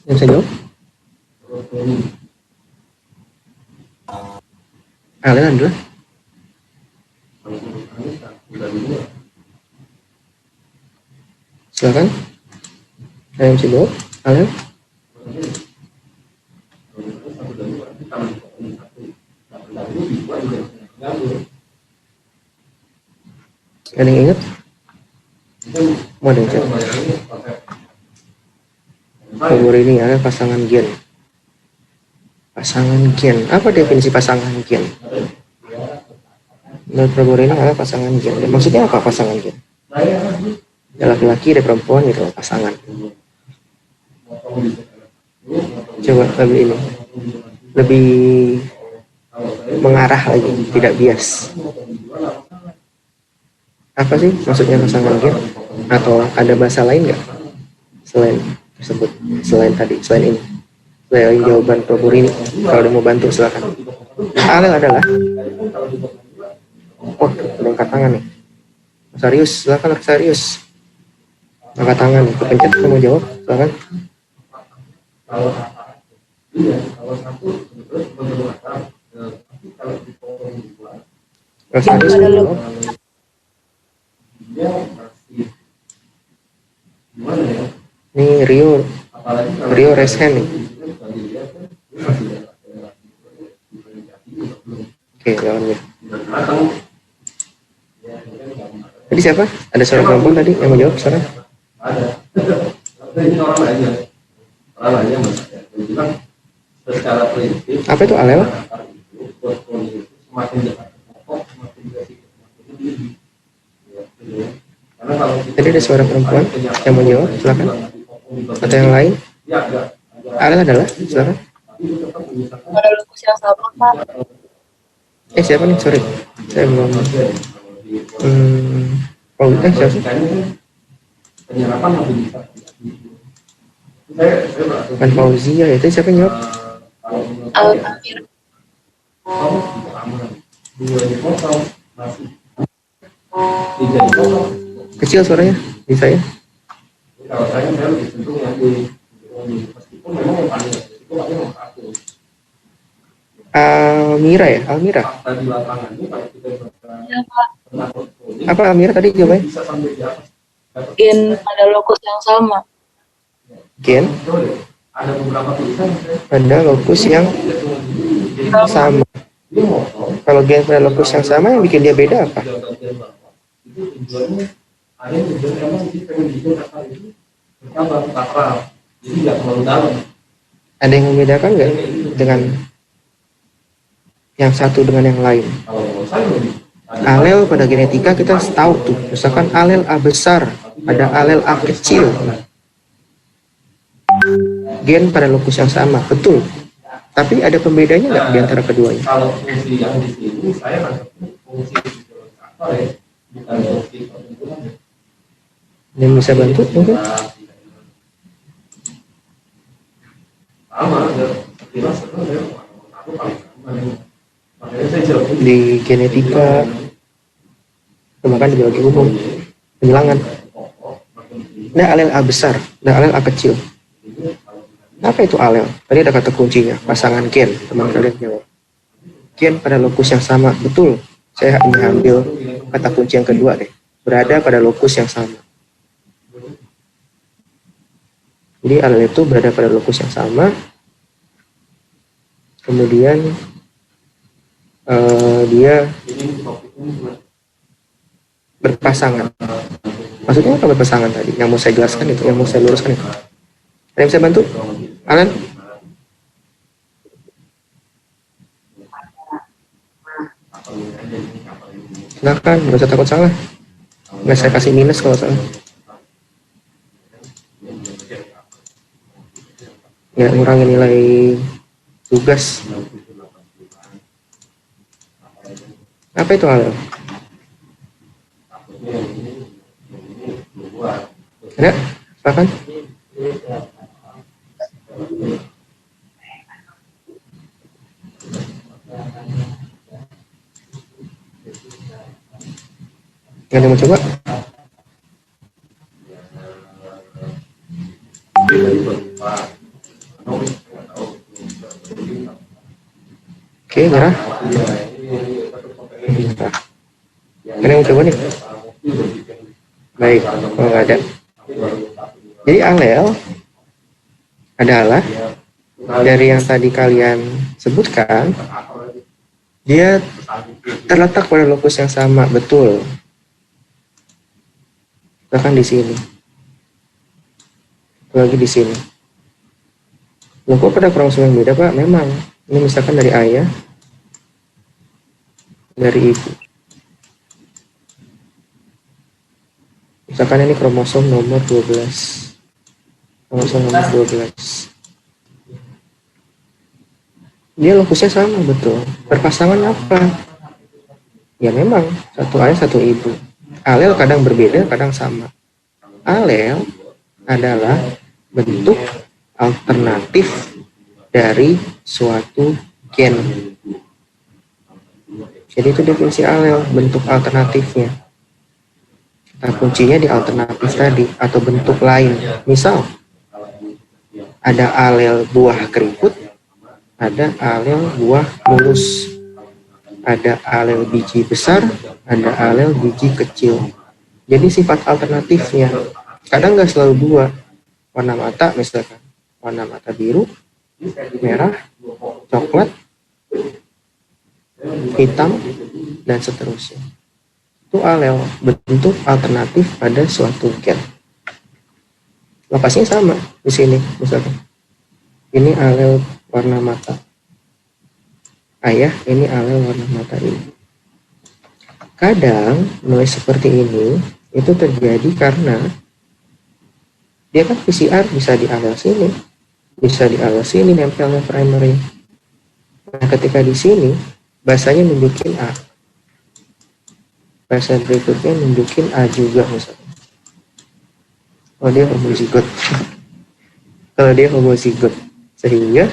Yang saya jawab? Alel adalah silakan. Saya yang jawab. Alel. Ada yang ingat? Mau ada yang cek? Nomor ini ada pasangan gen. Pasangan gen. Apa definisi pasangan gen? Menurut Prabowo ini adalah pasangan gen. Maksudnya apa pasangan gen? Ada laki-laki, ada perempuan gitu, pasangan. Coba lebih ini, lebih mengarah lagi, tidak bias. Apa sih maksudnya pasangan gen? Atau ada bahasa lain nggak selain tersebut, selain tadi, selain ini? Selain jawaban Prabowo ini, kalau ada mau bantu silakan. Alel adalah, oh ada yang angkat tangan nih. Serius, silakan serius. Angkat tangan nih, kepencet mau jawab, silakan. Serius, jawab. Ini Rio raise hand nih. Oke, lawannya. Tadi siapa? Ada seorang perempuan tadi yang mau jawab sekarang? Apa itu alel? Tadi ada suara perempuan yang mau jawab, silakan. Atau yang lain? Alel adalah, silakan. Ada lukus yang sama, Pak. Siapa nih? Sorry, saya belum. Oh, siapa sih? Kan Fauzia, itu siapa yang jawab? Altamir. Kecil suaranya, bisa ya? Kalau saya lebih cenderung yang di meskipun memang yang paling itu hanya nomor 1. Almira ya, Almira. Fakta di lapangan ini kalau kita Ya, Pak. Apa Almira tadi jawabannya? bisa sampai di atas. Gen pada lokus yang sama. Gen Ada beberapa tulisan pada lokus yang sama. Kalau gen pada lokus yang sama, yang bikin dia beda apa? itu tujuannya ada yang tujuannya emang sih pengen bikin kata itu berkabang sakral, jadi nggak terlalu dalam. Ada yang membedakan nggak dengan yang satu dengan yang lain? Kalau menurut saya lebih Alel pada genetika kita tahu tuh, misalkan alel A besar, ada alel A kecil. Gen pada lokus yang sama, betul. Tapi ada pembedanya nggak di antara keduanya? kalau fungsi yang di sini saya nangkepnya fungsi sakral ya, bukan fungsi perkumpulan. Yang bisa bantu mungkin? Sama, kira sebenarnya aku paling sama. Makanya saya jawab Di genetika, bahkan di biologi umum, penyelangan. Nah, alel A besar, nah alel A kecil. Apa itu alel? Tadi ada kata kuncinya, pasangan gen. Teman kalian jawab. Gen pada lokus yang sama, betul. Saya ini ambil kata kunci yang kedua deh. Berada pada lokus yang sama. Jadi alel itu berada pada lokus yang sama. Kemudian dia berpasangan. Maksudnya apa berpasangan tadi? Yang mau saya jelaskan itu, yang mau saya luruskan itu. Ada yang bisa bantu? Alan? Silakan, nggak usah takut salah. Nggak saya kasih minus kalau salah. Nggak ngurangin nilai tugas. Apa itu alel? Ada? Silakan. Yang mau coba? Oke, nyerah. Ini yang mau coba nih? Baik, kalau nggak ada. Jadi alel adalah dari yang tadi kalian sebutkan, dia terletak pada lokus yang sama, betul. Bahkan di sini, lagi di sini. Loh, kok pada kromosom yang beda, Pak? Memang ini misalkan dari ayah, dari ibu. Misalkan ini kromosom nomor 12. Kromosom nomor 12. Dia lokusnya sama, betul. Berpasangan apa? Ya memang, satu ayah, satu ibu. Alel kadang berbeda, kadang sama. Alel adalah bentuk alternatif dari suatu gen. Jadi itu definisi alel, bentuk alternatifnya. Nah, kuncinya di alternatif tadi atau bentuk lain. Misal, ada alel buah keriput, ada alel buah mulus, ada alel biji besar, ada alel biji kecil. Jadi sifat alternatifnya kadang nggak selalu dua. Warna mata misalkan, warna mata biru, merah, coklat, hitam, dan seterusnya. Itu alel, bentuk alternatif pada suatu gen. Lokasinya sama di sini misalkan. Ini alel warna mata ayah, ini alel warna mata ini. Kadang noise seperti ini itu terjadi karena dia kan PCR bisa di alel sini, bisa di alel sini nempelnya primary. Nah, ketika di sini bahasanya nunjukin A, bahasa berikutnya nunjukin A juga misalnya. Oh, dia homozigot. Kalau dia homozigot, sehingga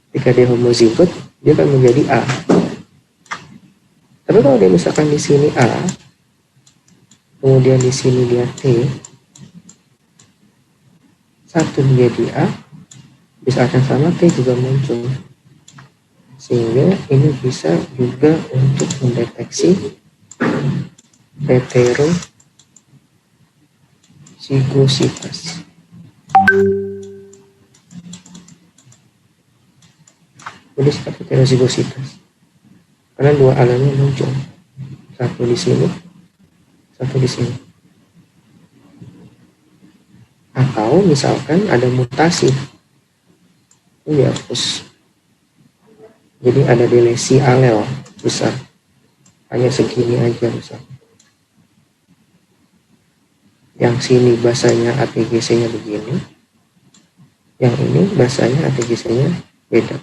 ketika dia homozigot dia akan menjadi A. Tapi kalau dia misalkan di sini A, kemudian di sini dia T, satu menjadi A, di saat yang sama T juga muncul. Sehingga ini bisa juga untuk mendeteksi heterozigositas. Jadi sifat heterozigositas. Karena dua alamnya muncul. Satu di sini, satu di sini. Atau misalkan ada mutasi. Ini dihapus. Jadi ada delesi alel besar. Hanya segini aja misalnya. Yang sini basanya ATGC-nya begini. Yang ini basanya ATGC-nya beda.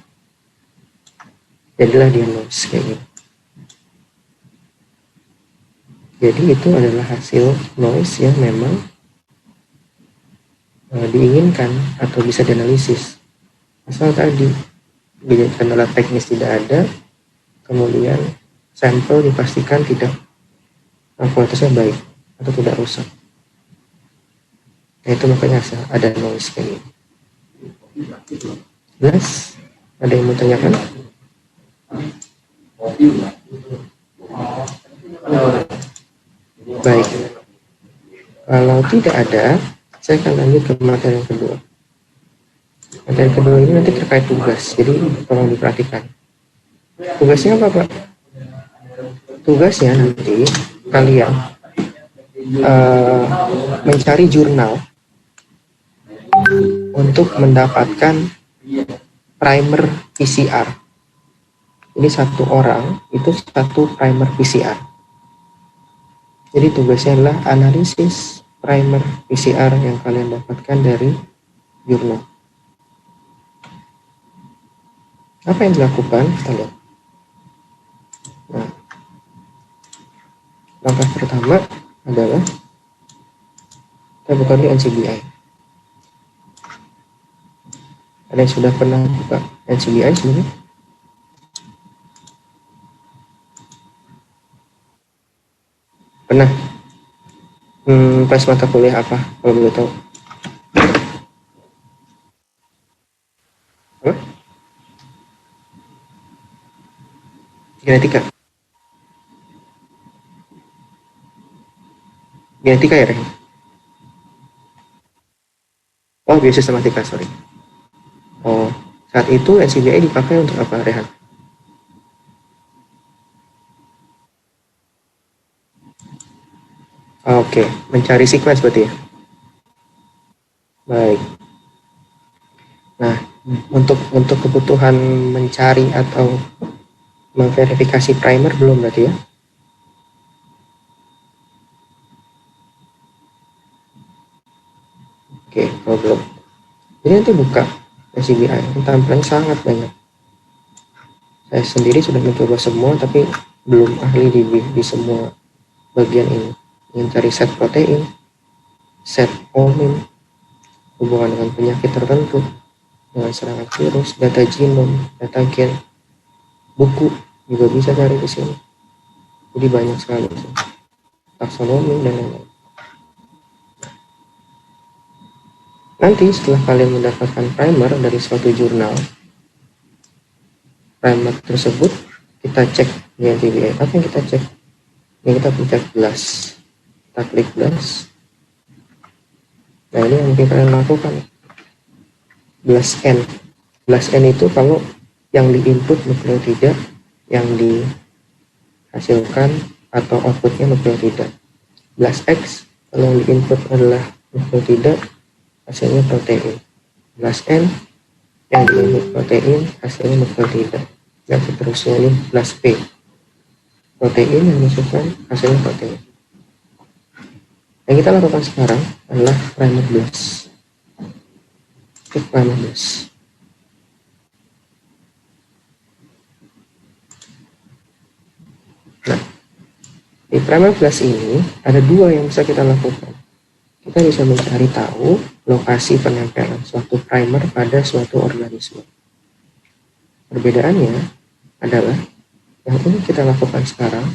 Jadilah dia noise kayak gini. Jadi itu adalah hasil noise yang memang diinginkan atau bisa dianalisis. Asal tadi kendala teknis tidak ada, kemudian sampel dipastikan tidak kualitasnya baik atau tidak rusak. Nah, itu makanya ada noise kayak gini. Jelas? Ada yang mau tanyakan? Baik. Kalau tidak ada, saya akan lanjut ke materi yang kedua. Materi kedua ini nanti terkait tugas, jadi tolong diperhatikan. Tugasnya apa, Pak? Tugasnya nanti kalian mencari jurnal untuk mendapatkan primer PCR. Ini satu orang itu satu primer PCR. Jadi tugasnya adalah analisis primer PCR yang kalian dapatkan dari jurnal. Apa yang dilakukan? Kita lihat. Nah, langkah pertama adalah kita buka di NCBI. Ada yang sudah pernah buka NCBI sebelumnya? Pernah? Pas mata kuliah apa? Kalau boleh tahu. Apa? Genetika. Genetika ya, Rehan? Oh, biosistematika, sorry. Oh, saat itu NCBI dipakai untuk apa, Rehan? Oke, mencari sequence berarti ya? Baik. Nah, untuk kebutuhan mencari atau memverifikasi primer belum berarti ya? Oke, kalau belum. Jadi nanti buka NCBI, tampilannya sangat banyak. Saya sendiri sudah mencoba semua, tapi belum ahli di semua bagian ini. Mencari set protein, set omin, hubungan dengan penyakit tertentu, dengan serangan virus, data genom, data gen, buku juga bisa cari di sini. Jadi banyak sekali taksonomi dan lain-lain. Nanti setelah kalian mendapatkan primer dari suatu jurnal, primer tersebut kita cek di NCBI. Apa yang kita cek? Ini kita pencet BLAST. Kita klik BLAST. Nah, ini yang mungkin kalian lakukan. BLAST N. BLAST N itu kalau yang di-input nukleotida, yang dihasilkan atau outputnya nukleotida. BLAST X, kalau yang di-input adalah nukleotida, hasilnya protein. BLAST N, yang di-input protein, hasilnya nukleotida. Dan seterusnya ini BLAST P. Protein yang dimasukkan, hasilnya protein. Yang kita lakukan sekarang adalah primer BLAST. Klik primer BLAST. Nah, di primer BLAST ini ada dua yang bisa kita lakukan. Kita bisa mencari tahu lokasi penempelan suatu primer pada suatu organisme. Perbedaannya adalah yang ini kita lakukan sekarang,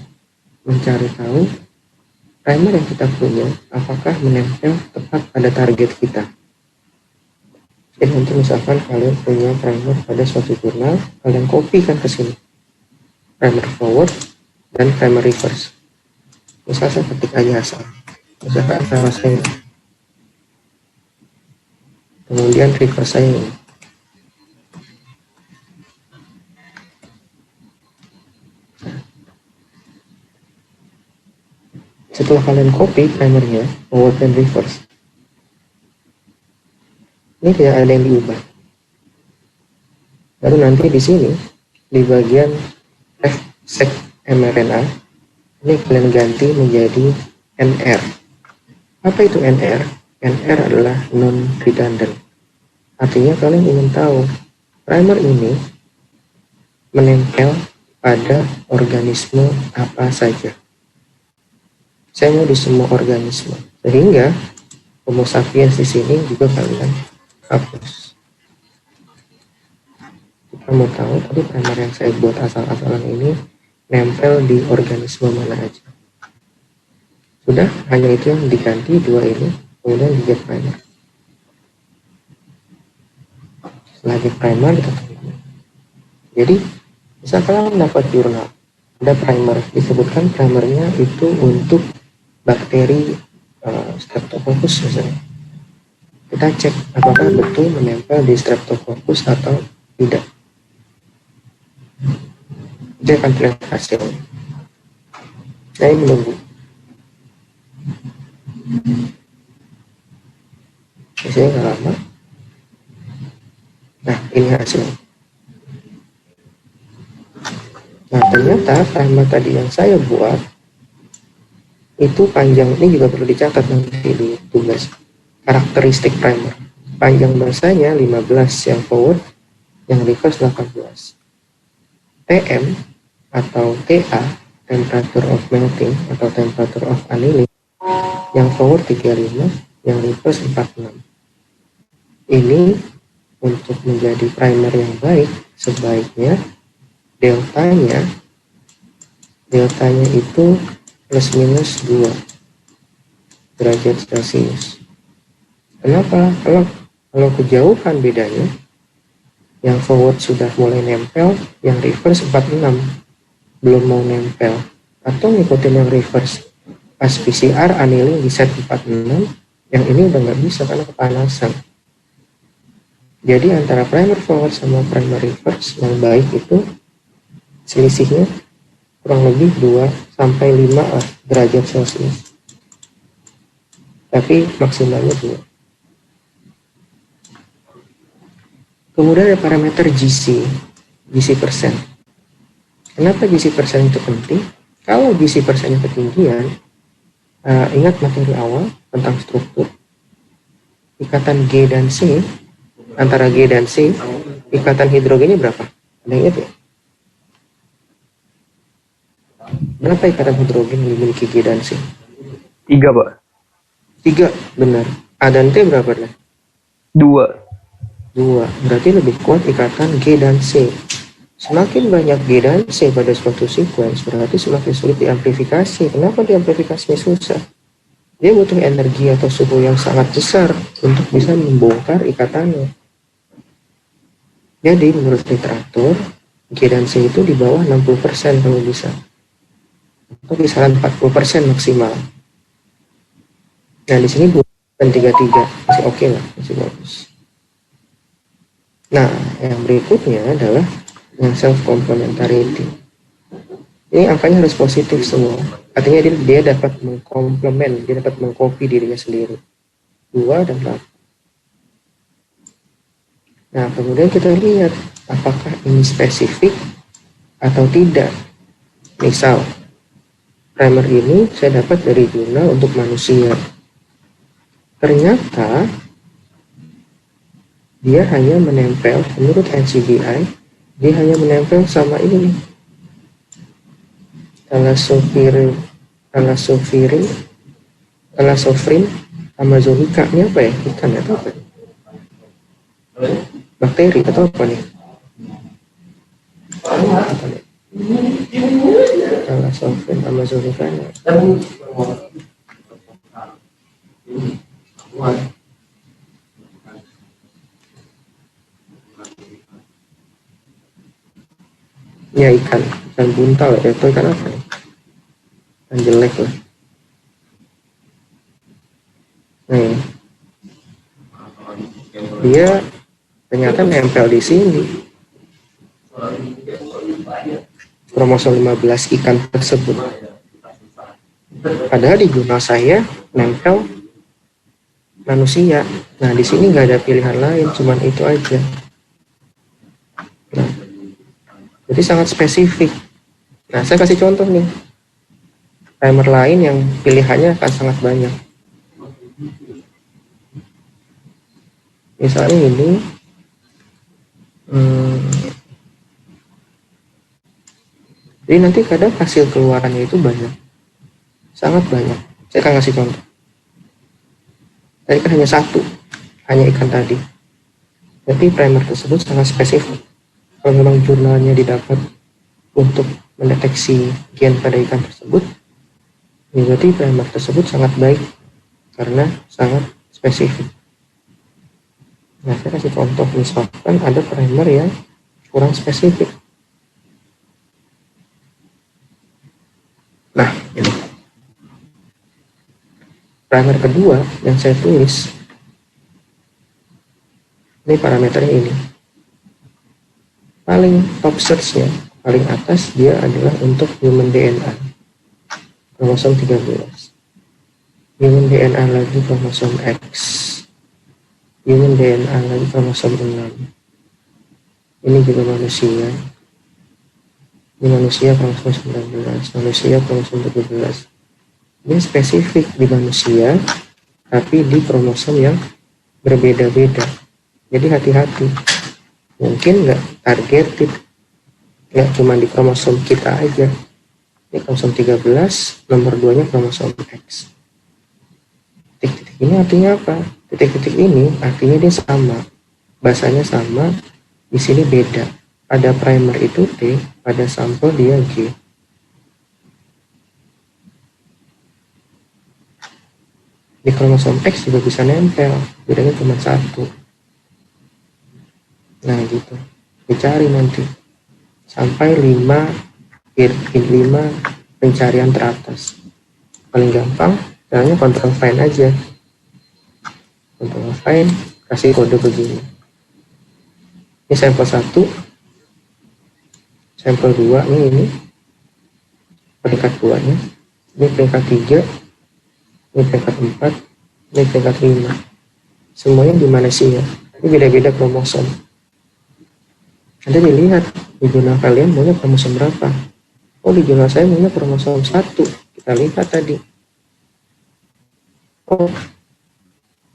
mencari tahu primer yang kita punya apakah menempel tepat pada target kita. Jadi nanti misalkan kalian punya primer pada suatu jurnal, kalian copy kan ke sini. Primer forward dan primer reverse. Misal saya ketik aja asal. Misalkan primer saya ini. Kemudian reverse saya ini. Setelah kalian copy primernya, forward dan reverse, ini tidak ada yang diubah. Lalu nanti di sini di bagian sec mRNA ini kalian ganti menjadi NR. Apa itu NR? NR adalah non redundant. Artinya kalian ingin tahu primer ini menempel pada organisme apa saja. Saya mau di semua organisme, sehingga Homo sapiens di sini juga kalian hapus. Kita mau tahu tadi primer yang saya buat asal-asalan ini nempel di organisme mana aja. Sudah, hanya itu yang diganti, dua ini, kemudian di get primer. Setelah get primer kita tunggu. Jadi, misal kalian dapat jurnal, ada primer, disebutkan primernya itu untuk bakteri Streptococcus misalnya. Kita cek apakah betul menempel di Streptococcus atau tidak. Dia akan terlihat hasilnya. Saya menunggu. Hasilnya nggak lama. Nah, ini hasilnya. Nah, ternyata primer tadi yang saya buat itu panjang, ini juga perlu dicatat nanti di tugas. Karakteristik primer. Panjang basanya 15 yang forward, yang reverse 18. TM atau TA, temperature of melting atau temperature of annealing, yang forward 35, yang reverse 46. Ini untuk menjadi primer yang baik, sebaiknya deltanya itu plus minus 2 derajat Celcius. Kenapa? Kalau kejauhan bedanya, yang forward sudah mulai nempel, yang reverse 46 belum mau nempel, atau ngikutin yang reverse. Pas PCR annealing di set 46, yang ini udah nggak bisa karena kepanasan. Jadi antara primer forward sama primer reverse yang baik itu selisihnya kurang lebih 2-5 derajat Celcius. Tapi maksimalnya 2. Kemudian ada parameter GC persen. Kenapa GC persen itu penting? Kalau GC persennya ketinggian, ingat materi awal tentang struktur. Ikatan G dan C, antara G dan C, ikatan hidrogennya berapa? Ada yang ingat ya? Berapa ikatan hidrogen yang dimiliki G dan C? 3, Pak. 3, benar. A dan T berapa dah? 2. 2. Berarti lebih kuat ikatan G dan C. Semakin banyak G dan C pada suatu sequence, berarti semakin sulit diamplifikasi. Kenapa diamplifikasinya susah? Dia butuh energi atau suhu yang sangat besar untuk bisa membongkar ikatannya. Jadi menurut literatur, G dan C itu di bawah 60% kalau bisa. Atau kisaran 40% maksimal. Nah di sini 2 dan 33 masih oke lah, masih bagus. Nah yang berikutnya adalah yang self complementarity. Ini angkanya harus positif semua. Artinya dia dapat mengkomplement, dia dapat mengcopy dirinya sendiri. 2 dan 8. Nah kemudian kita lihat apakah ini spesifik atau tidak. Misal primer ini saya dapat dari jurnal untuk manusia. Ternyata dia hanya menempel, menurut NCBI, dia hanya menempel sama ini nih. Thalassophrin amazonica. Ini apa ya? Ikan atau apa? Bakteri atau apa nih? Thalassophrin amazonica. ya ikan buntal ya, atau ikan apa ya, ikan jelek lah. Nah ini. Dia ternyata nempel di sini, kromosom 15 ikan tersebut. Padahal di jurnal saya nempel manusia. Nah di sini nggak ada pilihan lain, cuman itu aja. Nah, jadi sangat spesifik. Nah saya kasih contoh nih, primer lain yang pilihannya akan sangat banyak. Misalnya ini, jadi nanti kadang hasil keluarannya itu banyak, sangat banyak. Saya akan kasih contoh. Tadi kan hanya satu, hanya ikan tadi. Jadi primer tersebut sangat spesifik. Kalau memang jurnalnya didapat untuk mendeteksi gen pada ikan tersebut, ya berarti primer tersebut sangat baik karena sangat spesifik. Nah, saya kasih contoh, misalkan ada primer yang kurang spesifik. Nah, ini. Primer kedua yang saya tulis, ini parameternya ini. Paling top search-nya, paling atas dia adalah untuk human DNA, kromosom 13. Human DNA lagi kromosom X. Human DNA lagi kromosom 6. Ini juga manusia. Ini manusia kromosom 19, manusia kromosom 17. Ini spesifik di manusia, tapi di kromosom yang berbeda-beda. Jadi hati-hati. Mungkin nggak targeted, nggak cuma di kromosom kita aja. Ini kromosom 13, nomor 2-nya kromosom X. Titik-titik ini artinya apa? Titik-titik ini artinya dia sama, bahasanya sama, di sini beda. Pada primer itu T, pada sampel dia G. Di kromosom X juga bisa nempel, bedanya cuma satu. Nah gitu, dicari nanti sampai 5 pencarian teratas. Paling gampang caranya control find aja. Control find, kasih kode begini. Ini sampel 1, sampel 2 ini peringkat 2-nya, ini peringkat 3, ini peringkat 4, ini peringkat 5. Semuanya di manusia. Ini beda-beda kromosom. Nanti dilihat di jurnal kalian maunya kromosom berapa. Oh, di jurnal saya maunya kromosom 1. Kita lihat tadi. Oh,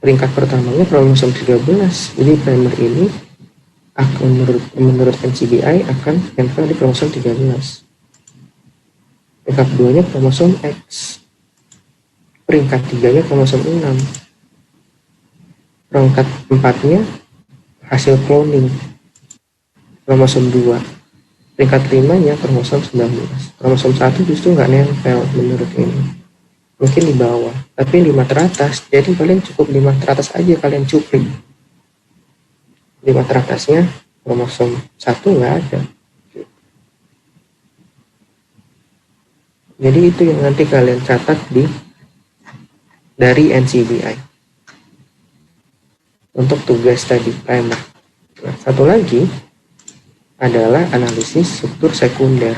peringkat pertamanya kromosom 13. Jadi primer ini akan menurut NCBI akan nempel di kromosom 13. Peringkat 2-nya kromosom X. Peringkat 3-nya kromosom 6. Peringkat 4-nya hasil cloning, kromosom 2. Peringkat 5-nya kromosom 19. Kromosom 1 justru nggak nempel menurut ini. Mungkin di bawah, tapi 5 teratas. Jadi kalian cukup 5 teratas aja kalian cuplik. 5 teratasnya kromosom 1 nggak ada. Jadi itu yang nanti kalian catat dari NCBI untuk tugas tadi primer. Nah, satu lagi adalah analisis struktur sekunder.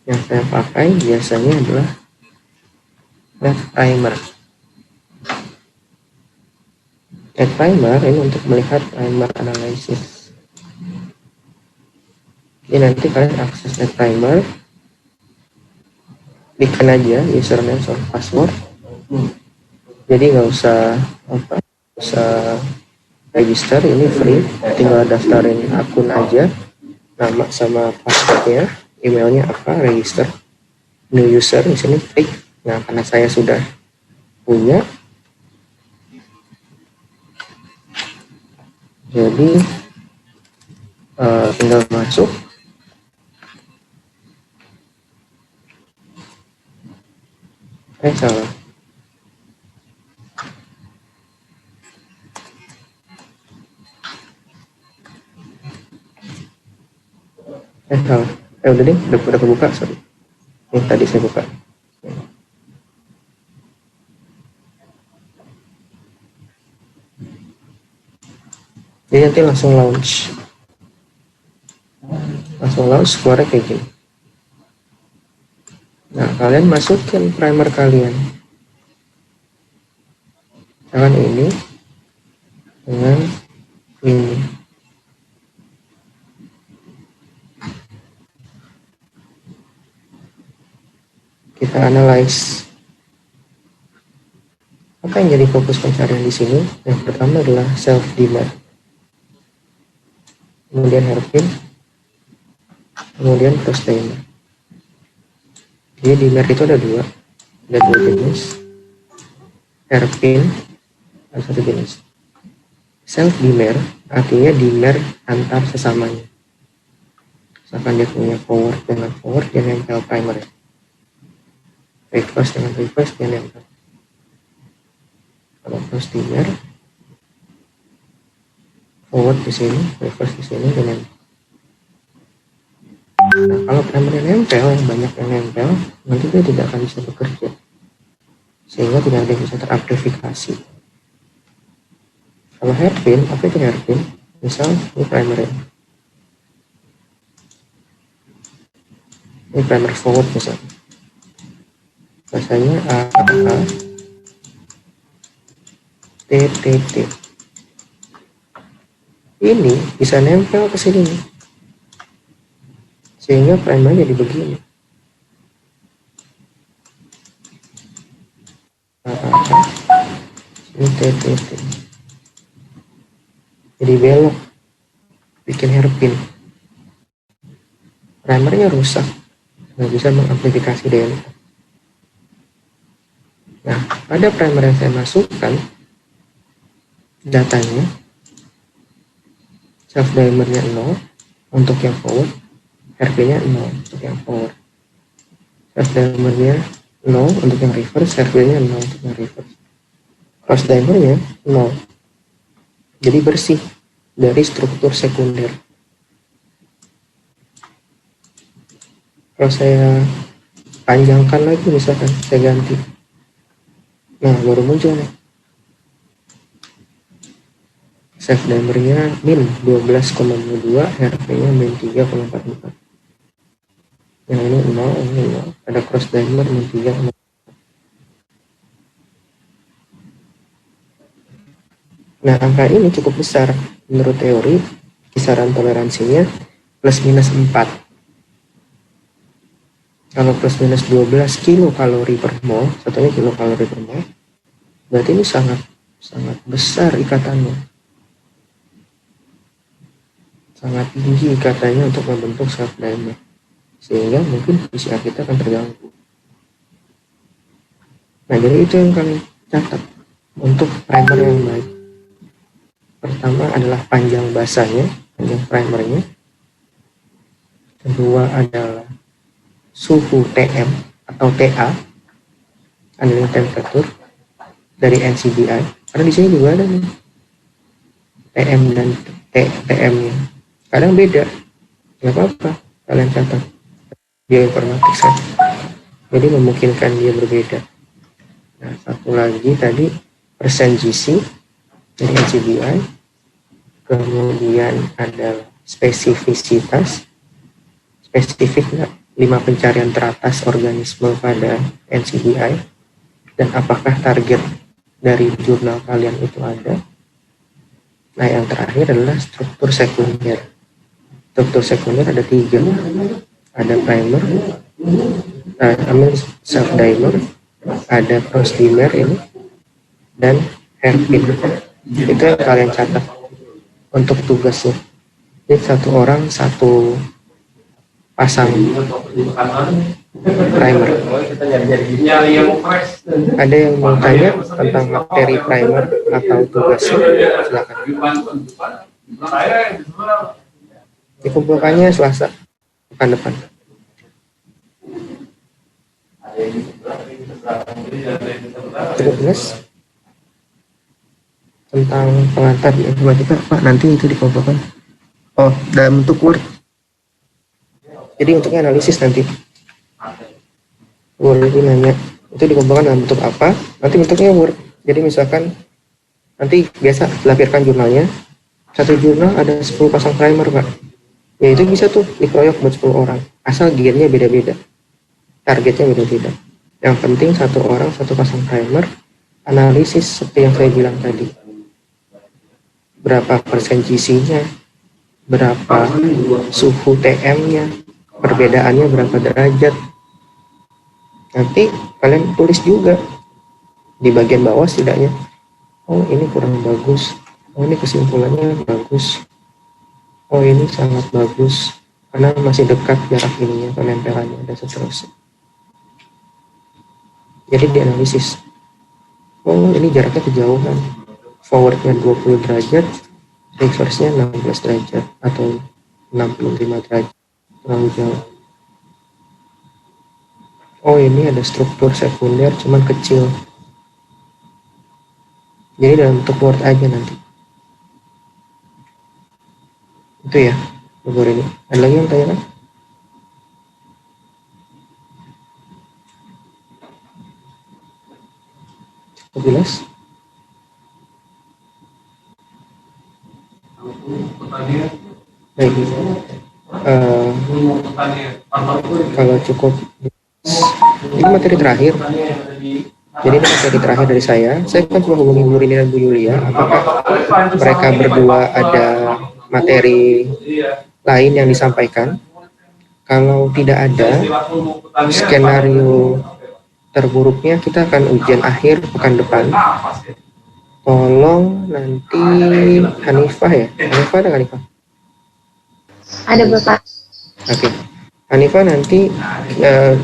Yang saya pakai biasanya adalah primer. Primer ini untuk melihat primer analisis. Jadi nanti kalian akses primer, bikin aja username sama password. Jadi nggak usah register, ini free, tinggal daftarin akun aja, nama sama passwordnya, emailnya apa, register, new user di sini klik. Nah, karena saya sudah punya, jadi tinggal masuk. Salah. salah. Udah deh, udah kebuka, sorry. Ini tadi saya buka. Jadi nanti langsung launch. Langsung launch, keluarnya kayak gini. Nah, kalian masukin primer kalian. Misalkan ini dengan ini. Kita analyze. Apa yang jadi fokus pencarian di sini? Yang pertama adalah self dimmer. Kemudian hairpin, kemudian cross dimmer. Jadi dimmer itu ada dua jenis. Hairpin ada satu jenis. Self dimmer artinya dimmer antar sesamanya. Misalkan dia punya forward dengan forward, dia nempel primer. Reverse dengan reverse, dia nempel. Kalau cross dimmer, forward di sini, reverse di sini, dan nempel. Nah, kalau primernya nempel, yang banyak yang nempel, nanti dia tidak akan bisa bekerja, sehingga tidak ada yang bisa teramplifikasi. Kalau hairpin, apa itu hairpin? Misal ini primernya, ini primer forward misalnya, bahasanya A T T T. Ini bisa nempel ke sini nih, sehingga primernya jadi begini. Ini T T T. Jadi belok, bikin hairpin. Primernya rusak, nggak bisa mengamplifikasi DNA. Nah, pada primer yang saya masukkan, datanya self dimernya 0 untuk yang forward, hairpinnya 0 untuk yang forward. Self dimernya 0 untuk yang reverse, hairpinnya 0 untuk yang reverse. Cross dimernya 0. Jadi bersih dari struktur sekunder. Kalau saya panjangkan lagi, misalkan saya ganti, nah baru muncul nih self dimernya min 12,2, hairpinnya min 3,44. Yang ini 0, ini 0. Ada cross dimer min 3. Nah, angka ini cukup besar. Menurut teori, kisaran toleransinya plus minus 4. Kalau plus minus 12 kilokalori per mol, satunya kilokalori per mol, berarti ini sangat besar ikatannya. Sangat tinggi ikatannya untuk membentuk self dimer. Sehingga mungkin PCR kita akan terganggu. Nah, jadi itu yang kalian catat untuk primer yang baik. Pertama adalah panjang basanya, panjang primernya. Kedua adalah suhu TM atau TA, handling temperature dari NCBI. Karena di sini juga ada nih TM dan TM-nya. Kadang beda, nggak apa-apa, kalian catat. Bioinformatik saya. Jadi memungkinkan dia berbeda. Nah, satu lagi tadi persen GC dari NCBI, kemudian ada spesifisitas, spesifik nggak 5 pencarian teratas organisme pada NCBI, dan apakah target dari jurnal kalian itu ada. Nah, yang terakhir adalah struktur sekunder. Struktur sekunder ada 3, ada primer, self dimer, ada cross dimer ini, dan hairpin. Itu yang kalian catat untuk tugasnya. Jadi satu orang satu pasang primer. Ada yang mau tanya tentang materi primer atau tugasnya? Silakan. Dikumpulkannya Selasa pekan depan. Cukup jelas tentang pengantar di informatika, Pak? Nanti itu dikumpulkan. Oh, dalam bentuk Word. Jadi untuknya analisis nanti. Word itu nanya, itu dikumpulkan dalam bentuk apa? Nanti bentuknya Word. Jadi misalkan nanti biasa dilampirkan jurnalnya. Satu jurnal ada 10 pasang primer, Pak. Ya itu bisa tuh dikeroyok buat 10 orang. Asal gennya beda-beda. Targetnya beda-beda. Yang penting satu orang satu pasang primer, analisis seperti yang saya bilang tadi. Berapa persen GC-nya, berapa suhu TM-nya, perbedaannya berapa derajat. Nanti kalian tulis juga di bagian bawah setidaknya. Oh ini kurang bagus. Oh ini kesimpulannya bagus. Oh ini sangat bagus karena masih dekat jarak ininya, penempelannya dan seterusnya. Jadi dianalisis. Oh ini jaraknya kejauhan. Forwardnya 20 derajat, reverse-nya 16 derajat atau 65 derajat, terlalu jauh. Oh ini ada struktur sekunder cuman kecil. Jadi dalam bentuk Word aja nanti. Itu ya, nomor ini. Ada lagi yang tanya kan? Cukup jelas? Baik. Kalau cukup, ini materi terakhir. Jadi ini materi terakhir dari saya. Saya kan cuma hubungi Bu Rini dan Bu Yulia. Apakah mereka berdua ada materi lain yang disampaikan? Kalau tidak ada, skenario terburuknya kita akan ujian akhir pekan depan. Tolong nanti Hanifah ya. Hanifah ada Hanifah? Ada Bapak. Oke. Hanifah nanti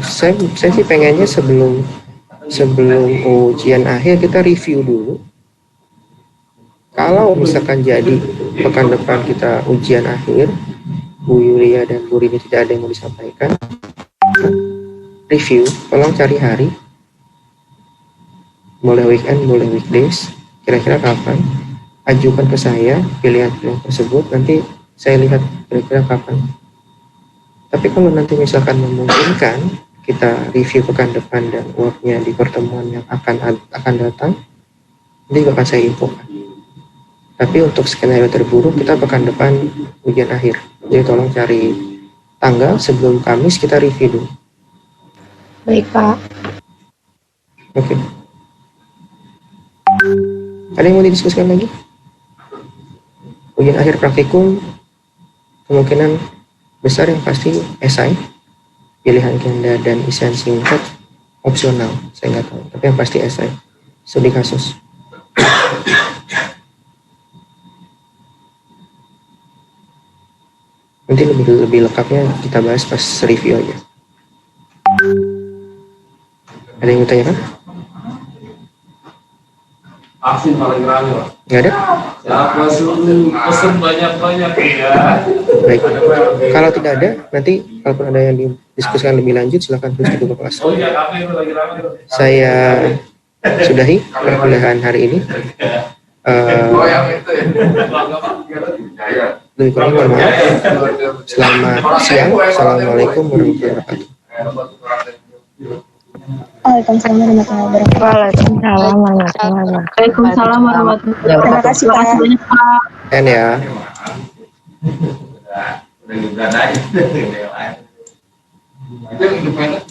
saya sih pengennya sebelum ujian akhir kita review dulu. Kalau misalkan jadi pekan depan kita ujian akhir, Bu Yulia dan Bu Rini tidak ada yang mau disampaikan, review, tolong cari hari, boleh weekend, boleh weekdays, kira-kira kapan, ajukan ke saya pilihan tersebut, nanti saya lihat kira-kira kapan. Tapi kalau nanti misalkan memungkinkan kita review pekan depan dan worknya di pertemuan yang akan datang, nanti juga akan saya infokan. Tapi untuk skenario terburuk kita pekan depan ujian akhir. Jadi tolong cari tanggal sebelum Kamis kita review dulu. Baik Pak. Oke. Ada yang mau didiskusikan lagi? Ujian akhir praktikum kemungkinan besar yang pasti esai, pilihan ganda dan isian singkat opsional. Saya nggak tahu, tapi yang pasti esai. Studi kasus. Nanti lebih lengkapnya kita bahas pas review aja. Ada yang mau tanya kan? Vaksin paling rame, Pak. Nggak ada? Siapa suruh pesen banyak-banyak ya? Baik. Kalau tidak ada, nanti kalaupun ada yang didiskusikan lebih lanjut, silakan terus ke kelas. Oh iya, kafe itu lagi rame. Saya sudahi perkuliahan hari ini. Lebih kurang mohon maaf. Selamat siang. Assalamualaikum warahmatullahi wabarakatuh. Waalaikumsalam warahmatullahi wabarakatuh. Waalaikumsalam warahmatullahi wabarakatuh. Waalaikumsalam warahmatullahi wabarakatuh. Terima kasih Pak. banyak Pak. Dan ya. Udah gimana aja. Itu independen.